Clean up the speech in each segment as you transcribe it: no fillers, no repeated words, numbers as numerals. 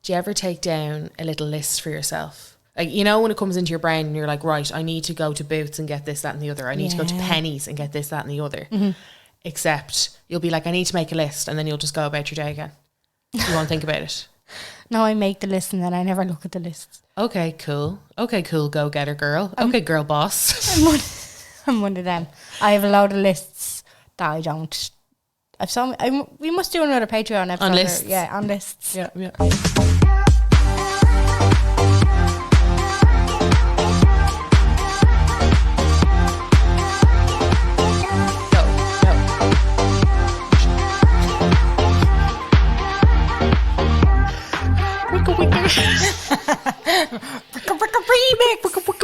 do you ever take down a little list for yourself? Like, you know, when it comes into your brain and you're like, right, I need to go to Boots and get this, that and the other. I need to go to Penny's and get this, that and the other. Mm-hmm. Except you'll be like, I need to make a list, and then you'll just go about your day again. You won't think about it. No, I make the list and then I never look at the list. Okay, cool. Go getter girl. Okay, girl boss. I'm one of them. I have a load of lists that I don't. We must do another Patreon episode. On lists. Yeah, on lists. Yeah.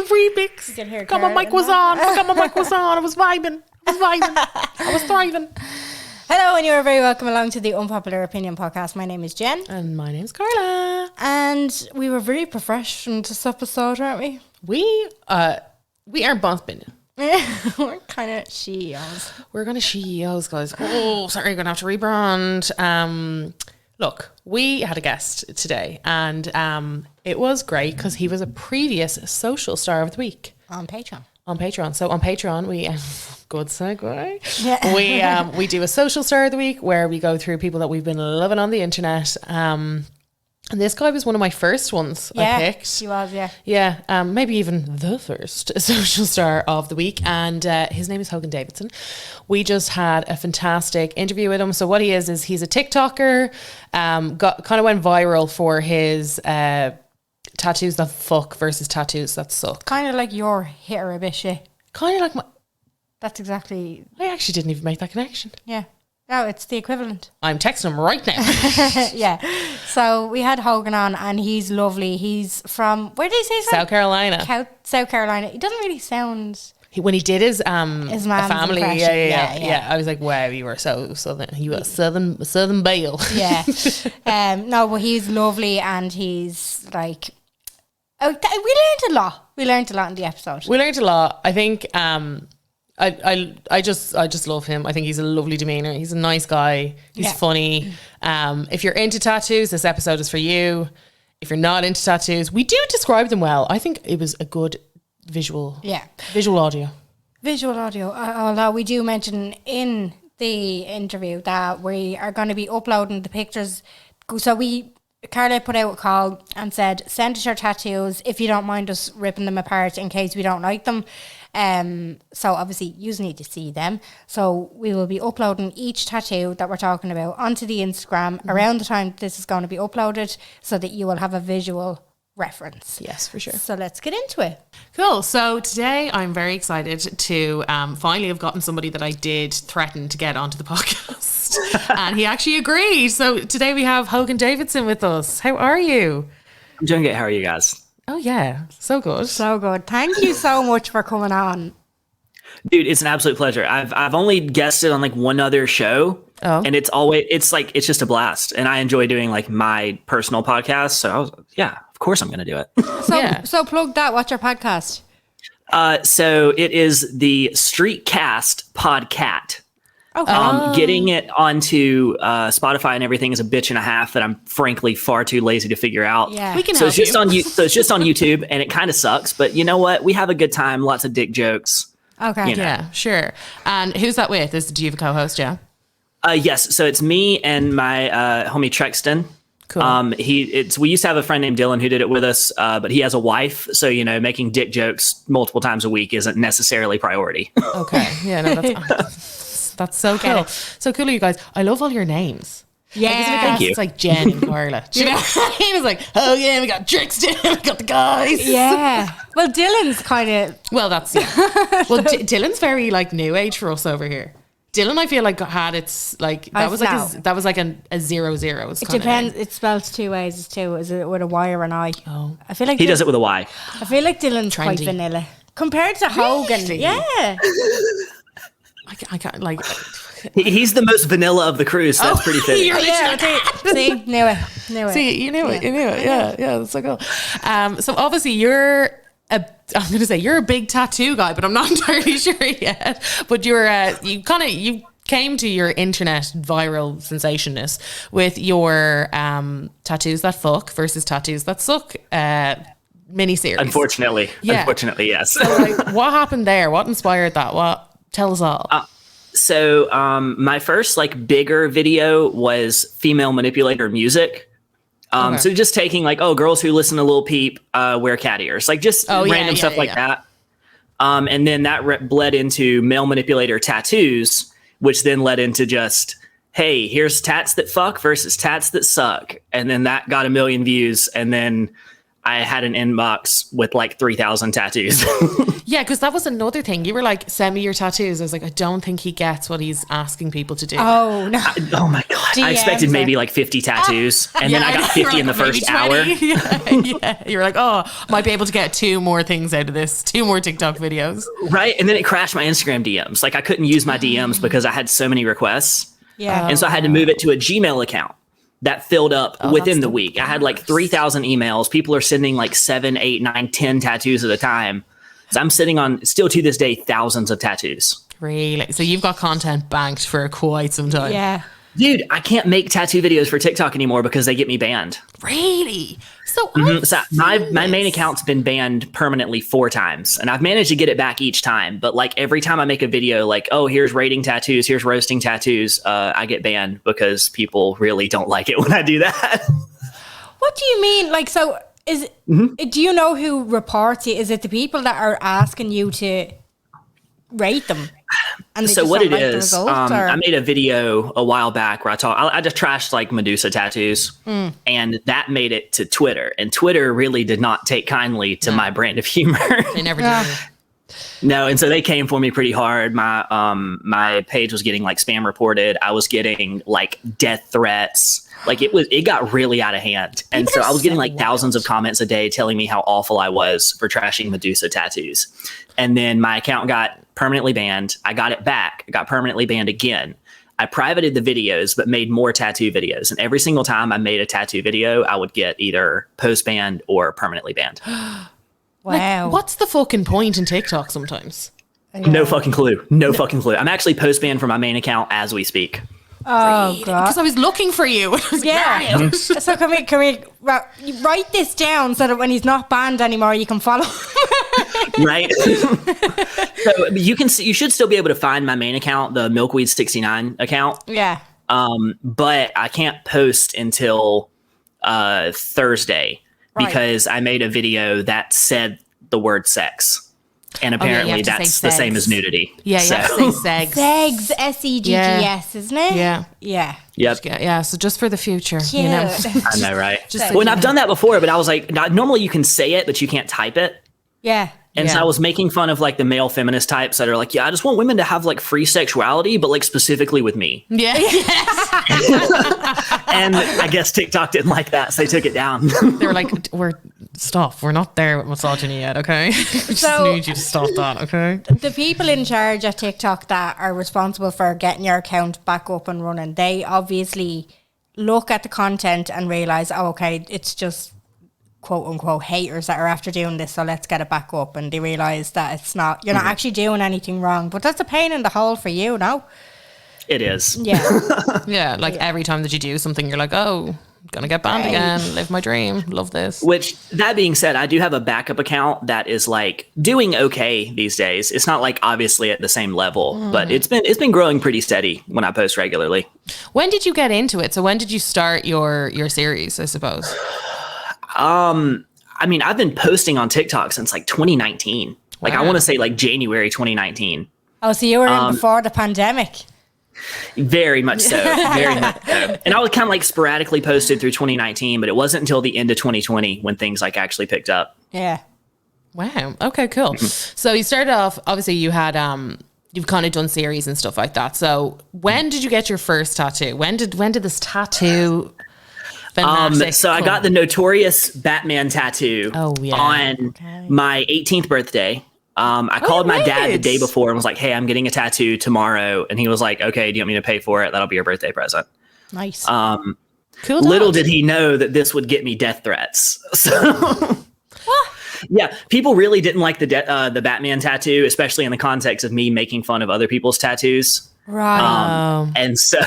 Remix. Come on, mic was on. I was vibing. I was thriving. Hello, and you're very welcome along to the Unpopular Opinion podcast. My name is Jen. And my name's Carla. And we were very professional this episode, aren't we? We are both been. We're kind of CEOs. We're going to CEOs, guys. Oh, sorry, you're going to have to rebrand. Look, we had a guest today, and it was great because he was a previous social star of the week. On Patreon. So on Patreon, we good segue. Yeah. We do a social star of the week where we go through people that we've been loving on the internet. And this guy was one of my first ones I picked. He was, yeah. Yeah, maybe even the first social star of the week. And his name is Hogan Davidson. We just had a fantastic interview with him. So what he is he's a TikToker, kind of went viral for his tattoos that fuck versus tattoos that suck. Kind of like your hit or a bit shit. Kind of like my... That's exactly... I actually didn't even make that connection. Yeah. No, it's the equivalent. I'm texting him right now. Yeah. So we had Hogan on, and he's lovely. He's from... Where did he say? South Carolina. South Carolina. He doesn't really sound... When he did his mom's family, impression. Yeah. I was like, wow, you were so southern. You were southern Bale. Yeah. No, but he's lovely, and he's like... Oh, we learned a lot. We learned a lot in the episode. We learned a lot. I think I just love him. I think he's a lovely demeanor. He's a nice guy. He's funny. If you're into tattoos, this episode is for you. If you're not into tattoos, we do describe them well. I think it was a good visual audio. Although we do mention in the interview that we are going to be uploading the pictures. So Carla put out a call and said, send us your tattoos if you don't mind us ripping them apart in case we don't like them. So obviously you need to see them. So we will be uploading each tattoo that we're talking about onto the Instagram around the time this is going to be uploaded so that you will have a visual reference. Yes, for sure. So let's get into it. Cool. So today I'm very excited to finally have gotten somebody that I did threaten to get onto the podcast. And he actually agreed. So today we have Hogan Davidson with us. How are you? I'm doing good. How are you guys? Oh yeah, so good. So good. Thank you so much for coming on. Dude, it's an absolute pleasure. I've only guested on like one other show. Oh. And it's just a blast. And I enjoy doing like my personal podcast. So I was, of course I'm going to do it. So plug that. What's your podcast? So it is the Streetcast Podcat. Okay. Getting it onto Spotify and everything is a bitch and a half that I'm frankly far too lazy to figure out. Yeah. We can so help it's just you. so it's just on YouTube, and it kind of sucks, but you know what? We have a good time. Lots of dick jokes. Okay. You know. Yeah, sure. And who's that with? Do you have a co-host? Yeah. Yes. So it's me and my homie Trexton. Cool. We used to have a friend named Dylan who did it with us, but he has a wife, so making dick jokes multiple times a week isn't necessarily priority. Okay. Yeah. No, that's so cool. So cool, you guys. I love all your names. Yeah. Thank you. It's like Jen and Carla. Do you know what I mean? It's like, oh yeah, we got Trixton, we got the guys. Yeah. Well, Dylan's kind of... Well, that's... Yeah. Well, Dylan's very like new age for us over here. Dylan, I feel like had its like... That was like a 0-0. It depends. It spells two ways. It's two. Is it with a Y or an I? Oh. I feel like... He does it with a Y. I feel like Dylan's quite vanilla. Compared to Hogan. Really? Yeah. I can't like... He's the most vanilla of the crew, so that's pretty fitting. See, knew it. See, you knew it. Yeah, that's so cool. So obviously you're a big tattoo guy, but I'm not entirely sure yet. But you came to your internet viral sensationness with your tattoos that fuck versus tattoos that suck miniseries. Unfortunately, yes. So, like, what happened there? What inspired that? Tell us all. So my first like bigger video was female manipulator music. So just taking like, girls who listen to Lil Peep wear cat ears, like just random stuff like that. And then that bled into male manipulator tattoos, which then led into just, hey, here's tats that fuck versus tats that suck. And then that got 1 million views. And then I had an inbox with like 3,000 tattoos. Yeah, because that was another thing. You were like, send me your tattoos. I was like, I don't think he gets what he's asking people to do. Oh, no. Oh my God. I expected maybe like 50 tattoos. And then I got 50 in the first hour. Yeah. You were like, might be able to get 2 more things out of this, 2 more TikTok videos. Right. And then it crashed my Instagram DMs. Like I couldn't use my DMs because I had so many requests. Yeah. And so I had to move it to a Gmail account that filled up within the week. I had like 3,000 emails. People are sending like 7, 8, 9, 10 tattoos at a time. So I'm sitting on, still to this day, thousands of tattoos. Really? So you've got content banked for quite some time. Yeah. Dude, I can't make tattoo videos for TikTok anymore because they get me banned. Really? So, So my main account's been banned permanently 4 times, and I've managed to get it back each time. But like every time I make a video, like, here's rating tattoos, here's roasting tattoos, I get banned because people really don't like it when I do that. What do you mean? Like, so do you know who reports it? Is it the people that are asking you to rate them? And so what it is, I made a video a while back where I just trashed like Medusa tattoos, and that made it to Twitter, and Twitter really did not take kindly to my brand of humor. They never did. No, and so they came for me pretty hard. My page was getting like spam reported. I was getting like death threats. Like it got really out of hand. And so I was getting like thousands of comments a day telling me how awful I was for trashing Medusa tattoos. And then my account got permanently banned. I got it back. I got permanently banned again. I privated the videos, but made more tattoo videos. And every single time I made a tattoo video, I would get either post-banned or permanently banned. Wow. Like, what's the fucking point in TikTok sometimes? No fucking clue. No fucking clue. I'm actually post-banned from my main account as we speak. Oh, God. Because I was looking for you. Yeah. So can we write this down so that when he's not banned anymore, you can follow right? So you should still be able to find my main account, the Milkweed69 account. Yeah. But I can't post until Thursday because I made a video that said the word sex. And apparently that's the same as nudity. Yeah, you have to say segs. Segs, S-E-G-G-S, isn't it? Yeah. Yeah. Yep. Yeah, so just for the future, Cute. you know. I know, right? Well, I've done that before, but I was like, normally you can say it, but you can't type it. Yeah. And so I was making fun of like the male feminist types that are like, I just want women to have like free sexuality, but like specifically with me. Yeah. And I guess TikTok didn't like that, so they took it down. They were like, we're not there with misogyny yet, okay? We just need you to stop that, okay? The people in charge at TikTok that are responsible for getting your account back up and running, they obviously look at the content and realize, okay, it's just quote unquote haters that are after doing this, so let's get it back up. And they realize that you're not actually doing anything wrong, but that's a pain in the hole for you, no? It is. Yeah. Yeah, like every time that you do something, you're like, gonna get banned again, live my dream, love this. Which, that being said, I do have a backup account that is like doing okay these days. It's not like obviously at the same level, but it's been growing pretty steady when I post regularly. When did you get into it? So when did you start your series, I suppose? I mean, I've been posting on TikTok since like 2019. Like I want to say like January 2019. Oh, so you were in before the pandemic. Very much so. Very much so. And I was kind of like sporadically posted through 2019, but it wasn't until the end of 2020 when things like actually picked up. Yeah. Wow. Okay, cool. So you started off, obviously you had, you've kind of done series and stuff like that. So when did you get your first tattoo? When did this tattoo so I got the notorious Batman tattoo on my 18th birthday. I called my dad the day before and was like, hey, I'm getting a tattoo tomorrow. And he was like, okay, do you want me to pay for it? That'll be your birthday present. Nice. Cool. Little did he know that this would get me death threats. So yeah, people really didn't like the Batman tattoo, especially in the context of me making fun of other people's tattoos. Right. And so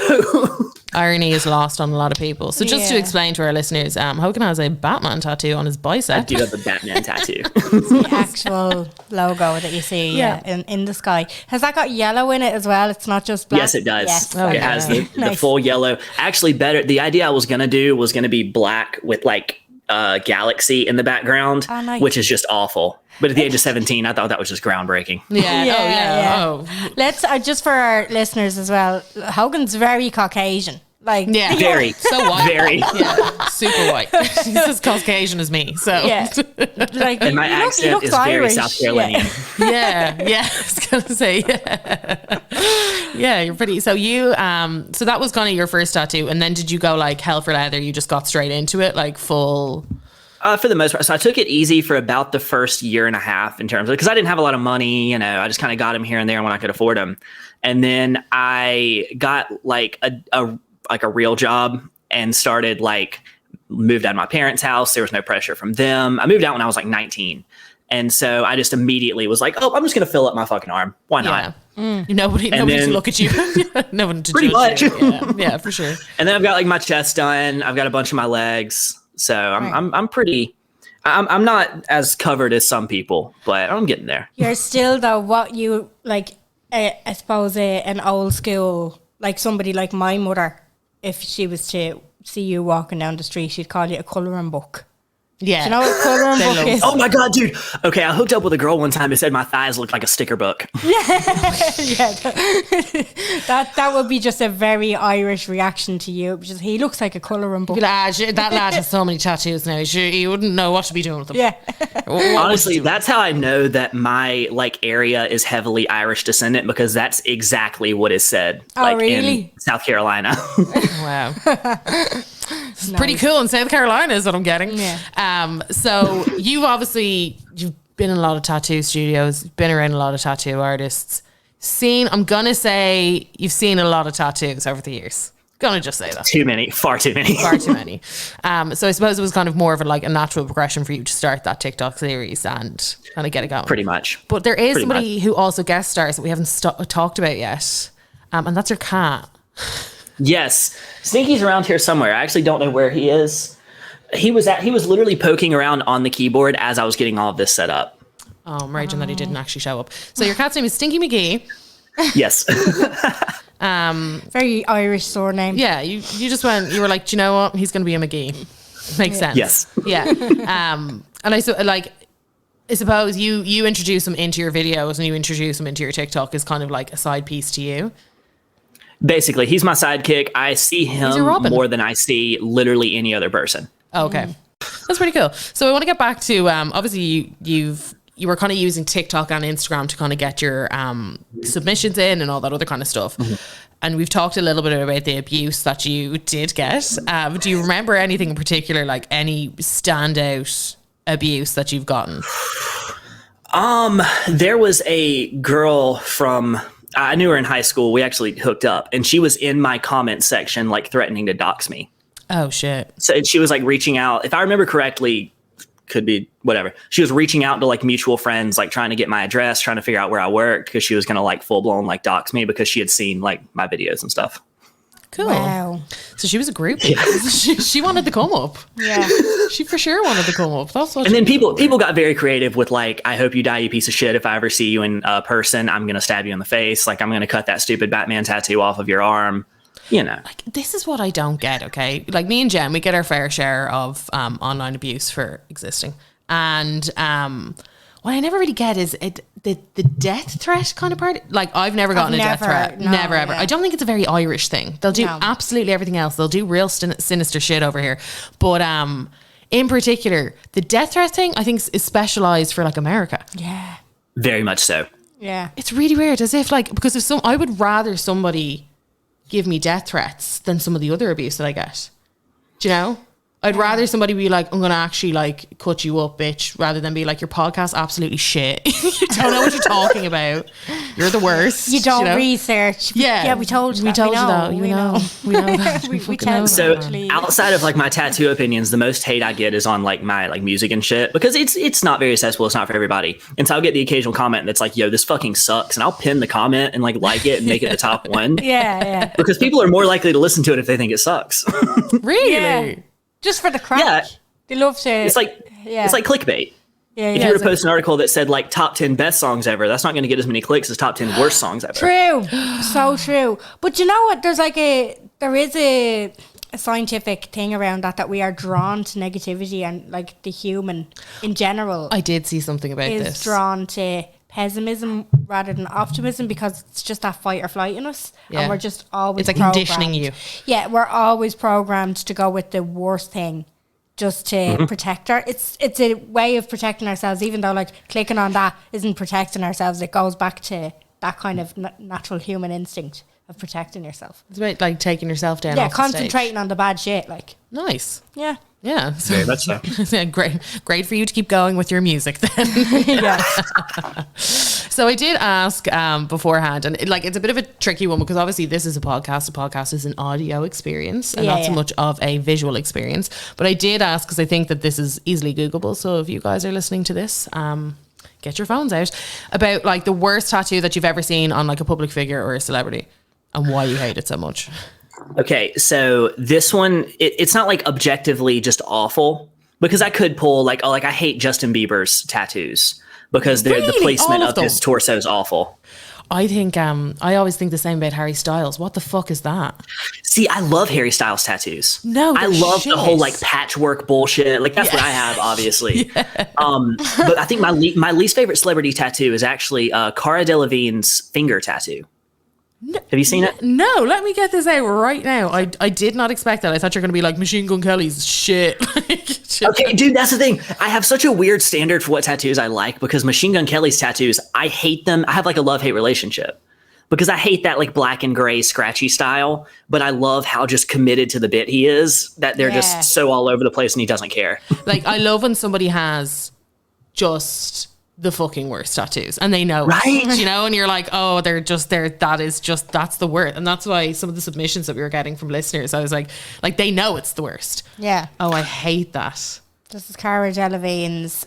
Irony is lost on a lot of people. So just to Yeah. explain to our listeners, Hogan has a Batman tattoo on his I bicep. do have a Batman tattoo. The actual logo that you see Yeah. in the sky. Has that got yellow in it as well? It's not just black? Yes, it does. Yes. Oh, It yeah. has the Nice. full yellow. Actually, better. The idea I was going to do was going to be black with like galaxy in the background, Oh, nice. which is just awful. But at the age of 17, I thought that was just groundbreaking. Yeah. Yeah, Oh, yeah. yeah. Oh, Let's, just for our listeners as well, Hogan's very Caucasian. Like, yeah. Very. So white. Very. Yeah. Super white. He's as Caucasian as me. So yeah. Like, And my he accent looks is very Irish. South Carolinian. yeah. Yeah. I was going to say, yeah. Yeah, you're pretty. So you, so that was kind of your first tattoo. And then did you go like hell for leather? You just got straight into it, like full. For the most part. So I took it easy for about the first year and a half in terms of, because I didn't have a lot of money, you know, I just kind of got them here and there when I could afford them. And then I got like a real job and started like moved out of my parents' house. There was no pressure from them. I moved out when I was like 19. And so I just immediately was like, oh, I'm just going to fill up my fucking arm. Why not? Yeah. Nobody to then- look at you. No one to Pretty judge much. you. Yeah, for sure. And then I've got like my chest done. I've got a bunch of my legs. So I'm pretty, I'm not as covered as some people, but I'm getting there. You're still, though, what you, like, I suppose an old school, like somebody like my mother, if she was to see you walking down the street, she'd call you a colouring book. Yeah. Do you know what a colouring They book love- is? Oh my God, dude. Okay. I hooked up with a girl one time who said my thighs looked like a sticker book. Yeah, that would be just a very Irish reaction to you. Just, he looks like a colouring book. That lad has so many tattoos now. You wouldn't know what to be doing with them. Yeah. What would Honestly, you do? that's how I know that my like area is heavily Irish descendant, because that's exactly what is said. Oh, like really? in South Carolina. Wow. It's pretty cool in South Carolina is what I'm getting. Yeah. So you've been in a lot of tattoo studios, been around a lot of tattoo artists, I'm gonna say you've seen a lot of tattoos over the years. Gonna just say that. Too many, far too many. Far too many. So I suppose it was kind of more of a natural progression for you to start that TikTok series and kind of get it going. Pretty much. But there is Pretty somebody who also guest stars that we haven't talked about yet. And that's your cat. Yes, Stinky's around here somewhere. I actually don't know where he is. He was literally poking around on the keyboard as I was getting all of this set up. Oh, I'm raging that he didn't actually show up. So your cat's name is Stinky McGee. Yes. Very Irish surname. Yeah, you were like, do you know what? He's going to be a McGee. Makes sense. Yes. Yeah. And I suppose you introduce him into your videos and you introduce him into your TikTok as kind of like a side piece to you. Basically, he's my sidekick. I see your him Robin. more than I see literally any other person. Okay. That's pretty cool. So I want to get back to obviously you were kind of using TikTok and Instagram to kind of get your submissions in and all that other kind of stuff. Mm-hmm. And we've talked a little bit about the abuse that you did get. Do you remember anything in particular, like any standout abuse that you've gotten? There was a girl from, I knew her in high school. We actually hooked up, and she was in my comment section, like threatening to dox me. Oh shit. So she was like reaching out, if I remember correctly, could be whatever. She was reaching out to like mutual friends, like trying to get my address, trying to figure out where I worked, because she was going to like full blown like dox me because she had seen like my videos and stuff. Cool. Wow. So she was a groupie. She wanted to come up. Yeah. She for sure wanted to come up. That's what. And then people got very creative with like, I hope you die, you piece of shit. If I ever see you in person, I'm going to stab you in the face. Like, I'm going to cut that stupid Batman tattoo off of your arm. You know, like, this is what I don't get. Okay, like me and Jen, we get our fair share of online abuse for existing, and what I never really get is the death threat kind of part. Like, I've never gotten a death threat, never ever. Yeah. I don't think it's a very Irish thing. They'll do absolutely everything else. They'll do real sinister shit over here, but in particular, the death threat thing, I think is specialized for like America. Yeah. very much so. Yeah. It's really weird, as if like, because if I would rather somebody give me death threats than some of the other abuse that I get. Do you know? I'd rather somebody be like, I'm going to actually like cut you up, bitch, rather than be like, your podcast absolutely shit. You don't know what you're talking about. You're the worst. You don't research. Yeah. We told you we that. Told you that. We know. We know that. we fucking tell know So that. outside of like my tattoo opinions, the most hate I get is on like my like music and shit, because it's not very accessible. It's not for everybody. And so I'll get the occasional comment that's like, yo, this fucking sucks. And I'll pin the comment and like it and make it the top one. Yeah. Because people are more likely to listen to it if they think it sucks. Really? Yeah. Just for the crack. Yeah. They love to. It's like clickbait. Yeah, If you were to post an article that said like top 10 best songs ever, that's not going to get as many clicks as top 10 worst songs ever. True. So true. But you know what? There is a scientific thing around that we are drawn to negativity, and like the human in general I did see something about is this. drawn to pessimism rather than optimism, because it's just that fight or flight in us. Yeah. And we're just always It's like conditioning you. Yeah, we're always programmed to go with the worst thing just to protect it's a way of protecting ourselves, even though like clicking on that isn't protecting ourselves. It goes back to that kind of natural human instinct of protecting yourself. It's about like taking yourself down. Yeah, off the stage. concentrating on the bad shit. Like, Nice. yeah. Yeah. So, Very much so. yeah, great for you to keep going with your music then. Yeah. So I did ask beforehand, and it's a bit of a tricky one, because obviously this is a podcast. A podcast is an audio experience and not so much of a visual experience. But I did ask, because I think that this is easily Googleable. So if you guys are listening to this, get your phones out, about like the worst tattoo that you've ever seen on like a public figure or a celebrity, and why you hate it so much. Okay, so this one, it's not like objectively just awful, because I could pull like, oh, like I hate Justin Bieber's tattoos because the placement All of of his torso is awful. I think I always think the same about Harry Styles. What the fuck is that? See, I love Harry Styles tattoos. No, I they're love shit. the whole like patchwork bullshit. Like that's what I have, obviously. But I think my least favorite celebrity tattoo is actually Cara Delevingne's finger tattoo. Have you seen it? No, let me get this out right now. I did not expect that. I thought you were going to be like Machine Gun Kelly's shit. Okay, dude, that's the thing. I have such a weird standard for what tattoos I like, because Machine Gun Kelly's tattoos, I hate them. I have like a love-hate relationship, because I hate that like black and gray scratchy style, but I love how just committed to the bit he is, that they're just so all over the place and he doesn't care. Like, I love when somebody has just the fucking worst tattoos and they know right? it, you know, and you're like, oh, that's the worst. And that's why some of the submissions that we were getting from listeners, I was like they know it's the worst. Yeah. Oh, I hate that. This is Cara Delevingne's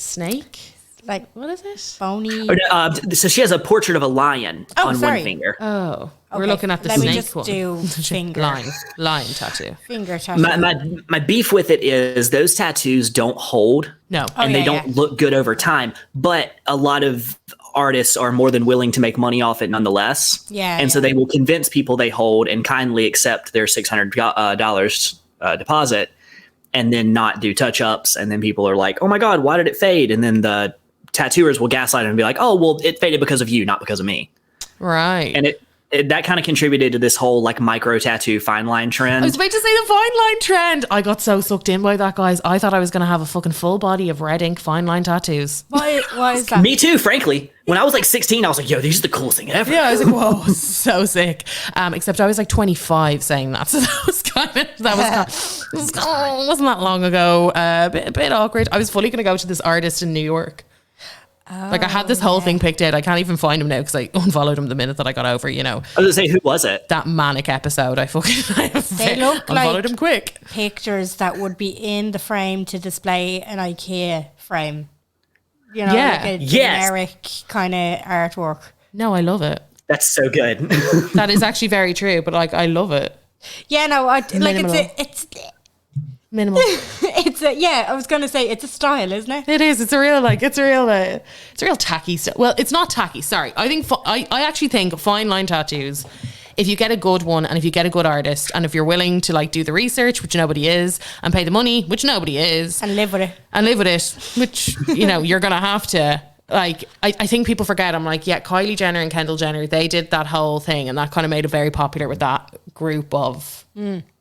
Snake, like, what is it? bony. So she has a portrait of a lion on sorry. one finger. Oh, we're Okay, looking at the let me snake just one. do finger. Lion tattoo. Finger tattoo. My beef with it is those tattoos don't hold. No. And they don't look good over time. But a lot of artists are more than willing to make money off it nonetheless. Yeah. And so they will convince people they hold and kindly accept their $600 deposit, and then not do touch-ups. And then people are like, oh my God, why did it fade? And then the tattooers will gaslight and be like, oh, well, it faded because of you, not because of me. Right. And that kind of contributed to this whole like micro tattoo fine line trend. I was about to say the fine line trend. I got so sucked in by that, guys. I thought I was going to have a fucking full body of red ink fine line tattoos. Why is that? Me too, frankly. When I was like 16, I was like, yo, these are the coolest thing ever. Yeah, I was like, whoa, so sick. Except I was like 25 saying that. So wasn't that long ago. A bit awkward. I was fully going to go to this artist in New York. Like I had this whole thing picked out. I can't even find him now because I unfollowed him the minute that I got over, you know. I was gonna say, who was it? That manic episode. They look unfollowed like him quick. pictures that would be in the frame to display an IKEA frame. You know, Yeah. like a generic kind of artwork. No, I love it. That's so good. That is actually very true, but like I love it. Yeah, no, Minimal. it's Minimal. I was gonna say it's a style, isn't it? It is. It's a real tacky stuff. Well, it's not tacky. Sorry. I think I actually think fine line tattoos, if you get a good one and if you get a good artist and if you're willing to like do the research, which nobody is, and pay the money, which nobody is, And live with it. which, you know, you're going to have to. Like, I think people forget. I'm like, yeah, Kylie Jenner and Kendall Jenner, they did that whole thing and that kind of made it very popular with that group of,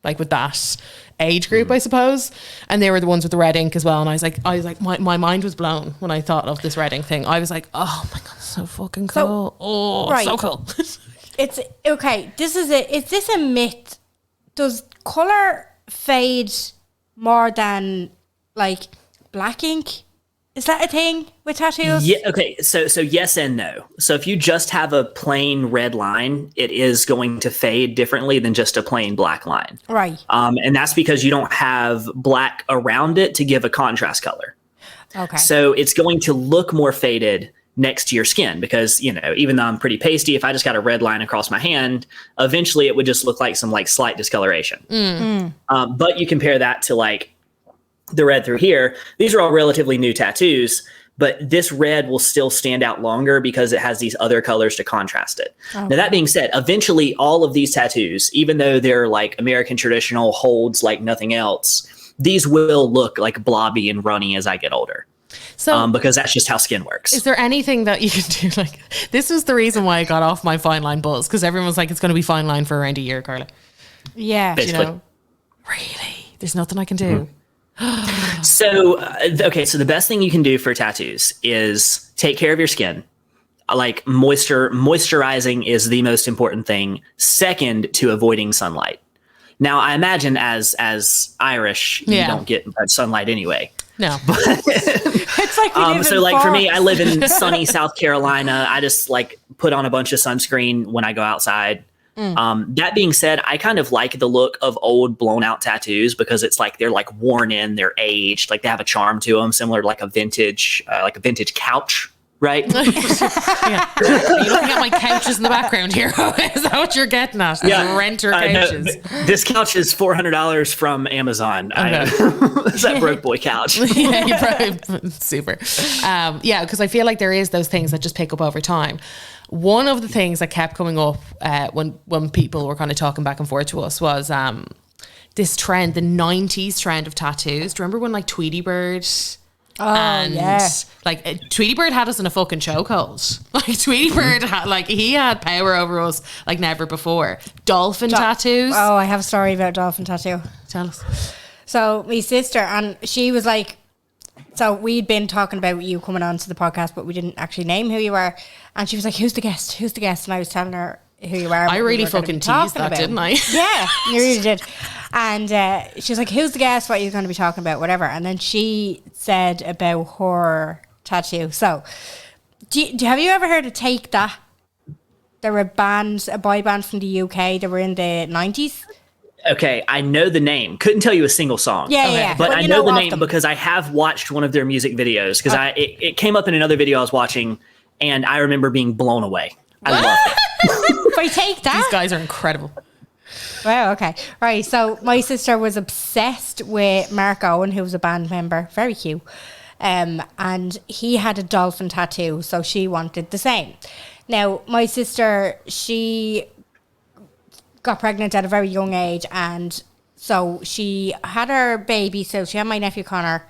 like with that age group, I suppose. And they were the ones with the red ink as well. And I was like, my mind was blown when I thought of this red ink thing. I was like, oh my God, so fucking cool. So cool. It's okay. Is this a myth? Does color fade more than like black ink. Is that a thing with tattoos? Yeah. Okay. So yes and no. So if you just have a plain red line, it is going to fade differently than just a plain black line. Right. And that's because you don't have black around it to give a contrast color. Okay. So it's going to look more faded next to your skin because, even though I'm pretty pasty, if I just got a red line across my hand, eventually it would just look like some like slight discoloration. But you compare that to like the red through here, these are all relatively new tattoos, but this red will still stand out longer because it has these other colors to contrast it. Okay. Now, that being said, eventually all of these tattoos, even though they're like American traditional holds like nothing else, these will look like blobby and runny as I get older. So, because that's just how skin works. Is there anything that you can do? Like, this was the reason why I got off my fine line buzz, because everyone was like, it's going to be fine line for around a year, Carla. Yeah. Basically. Really? There's nothing I can do. So the best thing you can do for tattoos is take care of your skin. Like moisturizing is the most important thing, second to avoiding sunlight. Now, I imagine as Irish, you don't get much sunlight anyway. No. But it's like so like for me, I live in sunny South Carolina. I just like put on a bunch of sunscreen when I go outside. That being said, I kind of like the look of old blown out tattoos because it's like they're like worn in, they're aged, like they have a charm to them, similar to like a vintage couch, right? Yeah. Are you looking at my couches in the background here? Is that what you're getting at? Yeah, renter couches. No, this couch is $400 from Amazon. Okay. It's that broke boy couch. Yeah, you probably, super. Yeah, because I feel like there is those things that just pick up over time. One of the things that kept coming up when people were kind of talking back and forth to us was this trend, the 90s trend of tattoos. Do you remember when like Tweety Bird... like Tweety Bird had us in a fucking chokehold. Like Tweety Bird he had power over us like never before. Dolphin tattoos. Oh, I have a story about dolphin tattoo. Tell us. So my sister, and she was like, so we'd been talking about you coming on to the podcast, but we didn't actually name who you were. And she was like, who's the guest? And I was telling her who you are. I really fucking teased that, didn't I? Yeah, you really did. And she was like, who's the guest? What are you going to be talking about? Whatever. And then she said about her tattoo. So, have you ever heard of Take That? There were a boy band from the UK. They were in the 90s. Okay, I know the name. Couldn't tell you a single song. Yeah. But I know the name because I have watched one of their music videos because it came up in another video I was watching and I remember being blown away. I loved it. But Take That? These guys are incredible. Wow, okay. Right, so my sister was obsessed with Mark Owen, who was a band member. Very cute. And he had a dolphin tattoo, so she wanted the same. Now, my sister, she got pregnant at a very young age, and so she had her baby, so she had my nephew Connor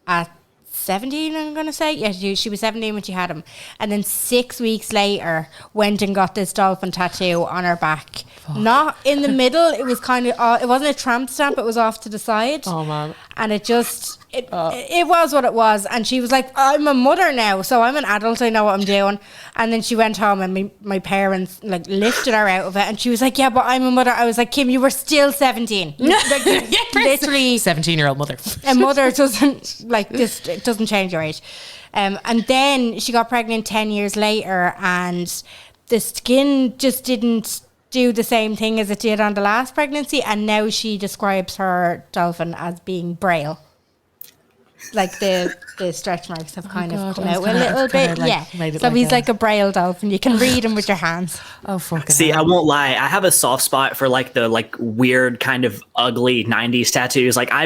at 17, I'm going to say. Yeah, she was 17 when she had him. And then 6 weeks later, went and got this dolphin tattoo on her back. Fuck. Not in the middle. It was kind of, it wasn't a tramp stamp. It was off to the side. Oh, man. And it just, it was what it was. And she was like, I'm a mother now, so I'm an adult. I know what I'm doing. And then she went home and my parents like lifted her out of it. And she was like, yeah, but I'm a mother. I was like, Kim, you were still 17. Like, literally. 17-year-old mother. A mother doesn't, like, this, it doesn't change your age. And then she got pregnant 10 years later and the skin just didn't do the same thing as it did on the last pregnancy. And now she describes her dolphin as being braille. Like the stretch marks have kind of come out a little bit. Yeah. So he's like a braille dolphin. You can read him with your hands. Oh, fucking See, I won't lie. I have a soft spot for like the like weird kind of ugly 90s tattoos. Like I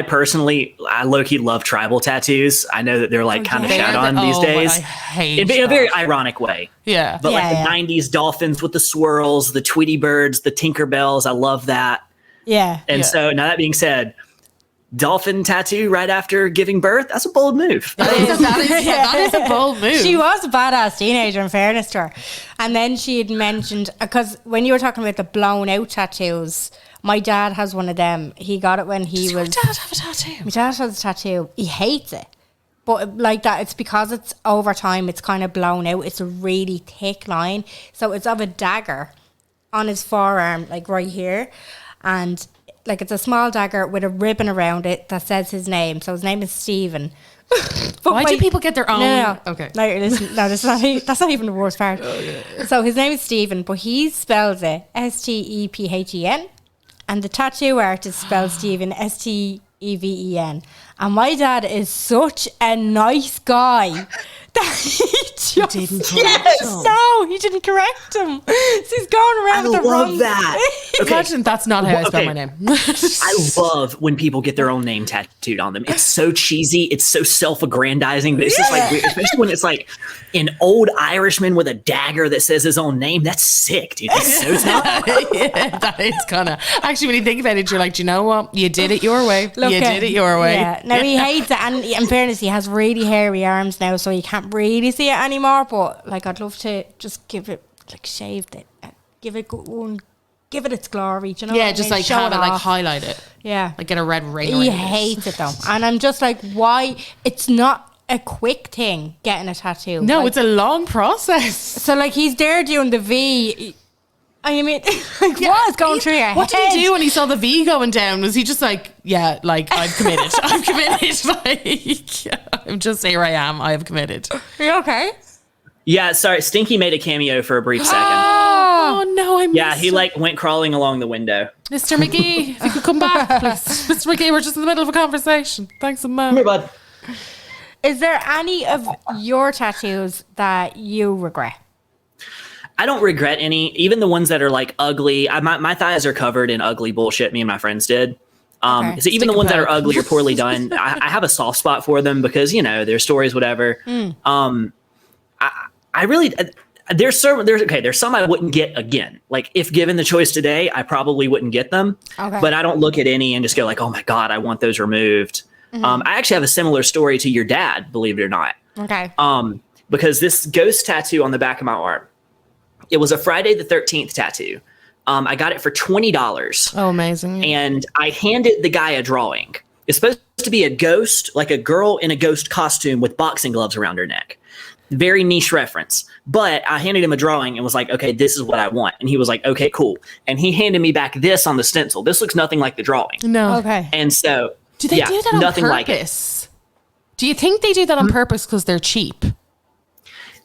low-key love tribal tattoos. I know that they're like kind of shat on these days. I hate in a very ironic way. Yeah. But like the 90s dolphins with the swirls, the Tweety Birds, the Tinkerbells. I love that. Yeah. And so now that being said, dolphin tattoo right after giving birth, that's a bold move. That is a bold move. She was a badass teenager, in fairness to her. And then she had mentioned, because when you were talking about the blown out tattoos, my dad has one of them. He got it when he was... Does your dad have a tattoo? My dad has a tattoo. He hates it. But like that, it's because it's over time, it's kind of blown out. It's a really thick line. So it's of a dagger on his forearm, like right here. And like it's a small dagger with a ribbon around it that says his name. So his name is Stephen. Why do people get their own? No. Okay. No, listen, no, that's not even the worst part. So his name is Stephen, but he spells it Stephen, and the tattoo artist spells Stephen Steven. And my dad is such a nice guy that he just didn't correct him. No, he didn't correct him. So he's going around with the wrong. I love that. Imagine that's not how I spell my name. I love when people get their own name tattooed on them. It's so cheesy. It's so self-aggrandizing. But it's just like, especially when it's like an old Irishman with a dagger that says his own name. That's sick, dude. That's so tough. Yeah, that is kind of. Actually, when you think about it, you're like, do you know what? You did it your way. You did it your way. Yeah. Now he hates it, and in fairness, he has really hairy arms now, so you can't really see it anymore. But like, I'd love to just give it, like, shaved it, give it its glory. Do you know? Yeah, just like Show have it, like off. highlight it. Yeah, Like get a red ring. he around it. hates it though, and I'm just like, why? It's not a quick thing getting a tattoo. No, Like, it's a long process. so like he's there doing the V. I mean, like, what is going through your head? What did he do when he saw the V going down? Was he just like, yeah, like I've committed. I've committed. Like, I'm just here I am. I have committed. Are you okay? Yeah, sorry. Stinky made a cameo for a brief second. Oh no, I missed Yeah, he like went crawling along the window. Mr. McGee, if you could come back, please. Mr. McGee, we're just in the middle of a conversation. Thanks a Come here, man. bud. Is there any of your tattoos that you regret? I don't regret any, even the ones that are like ugly. My thighs are covered in ugly bullshit. Me and my friends did. Okay. So even Stick the a ones that are poke. ugly or poorly done, I have a soft spot for them because their stories, whatever. I really there's some I wouldn't get again. Like if given the choice today, I probably wouldn't get them. Okay. But I don't look at any and just go like, oh my god, I want those removed. I actually have a similar story to your dad, believe it or not. Okay. Because this ghost tattoo on the back of my arm, it was a Friday the 13th tattoo. I got it for $20. Oh, amazing. And I handed the guy a drawing. It's supposed to be a ghost, like a girl in a ghost costume with boxing gloves around her neck. Very niche reference. But I handed him a drawing and was like, okay, this is what I want. And he was like, okay, cool. And he handed me back this on the stencil. This looks nothing like the drawing. No. Okay. And so, Do they do that on nothing like it. purpose? Do you think they do that on purpose because they're cheap?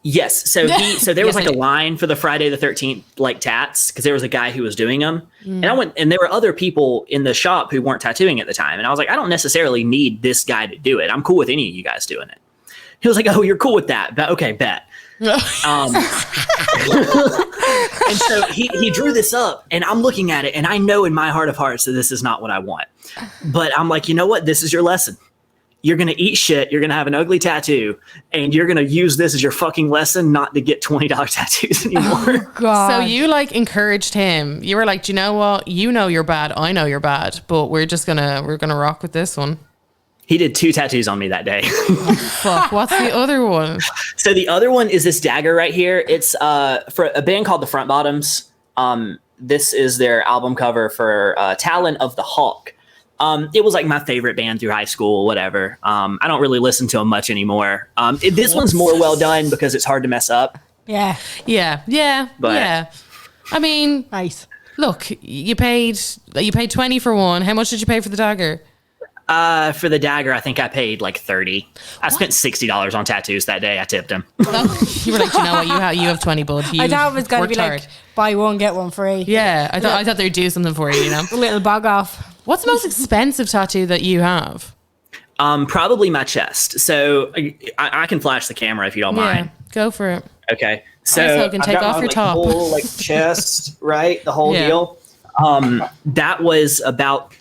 Yes. So there was Yes, like I a do. line for the Friday the 13th like tats because there was a guy who was doing them, and I went, and there were other people in the shop who weren't tattooing at the time, and I was like, I don't necessarily need this guy to do it. I'm cool with any of you guys doing it. He was like, oh, you're cool with that? But okay, bet. And so he drew this up, and I'm looking at it, and I know in my heart of hearts that this is not what I want. But I'm like, you know what? This is your lesson. You're going to eat shit. You're going to have an ugly tattoo, and you're going to use this as your fucking lesson not to get $20 tattoos anymore. God. So you like encouraged him. You were like, do you know what? You know you're bad. I know you're bad, but we're gonna rock with this one. He did 2 tattoos on me that day. Fuck. What's the other one? So the other one is this dagger right here. It's for a band called the Front Bottoms. This is their album cover for Talon of the Hawk. It was like my favorite band through high school, whatever. I don't really listen to them much anymore. This one's more well done because it's hard to mess up. Yeah. Yeah. But- Yeah. I mean, Nice. look, you paid 20 for one. How much did you pay for the dagger? For the dagger, I think I paid like $30. I spent $60 on tattoos that day. I tipped him. You were like, you know what? You have 20, bud. I thought it was going to be worked like, buy one, get one free. Yeah, I thought they'd do something for you, you know? A little bog off. What's the most expensive tattoo that you have? Probably my chest. So I can flash the camera if you don't mind. Yeah, go for it. Okay. So Hogan, I've take got off my, your like, top. whole like chest, right? The whole Yeah. deal. That was about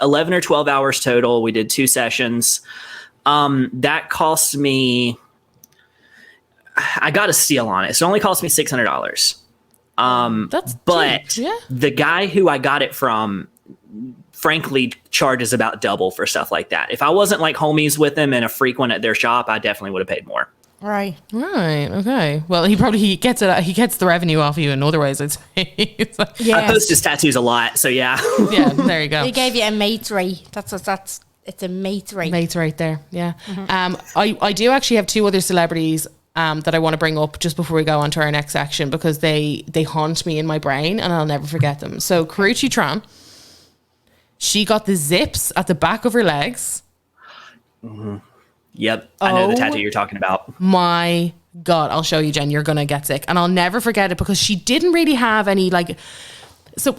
11 or 12 hours total. We did 2 sessions. That cost me, I got a steal on it. So it only cost me $600. That's But cheap, yeah. the guy who I got it from, frankly, charges about double for stuff like that. If I wasn't like homies with them and a frequent at their shop, I definitely would have paid more. Right. Right. Okay. Well, he gets it. He gets the revenue off you in other ways. I'd say. It's like- Yeah. I post his tattoos a lot, so yeah. yeah. There you go. They gave you a mate's rate. It's a mate's rate. Mates right there. Yeah. I do actually have 2 other celebrities that I want to bring up just before we go on to our next section because they haunt me in my brain and I'll never forget them. So Karuchi Tran. She got the zips at the back of her legs. Yep. I know the Oh. tattoo you're talking about. My God, I'll show you, Jen. You're going to get sick. And I'll never forget it because she didn't really have any like, so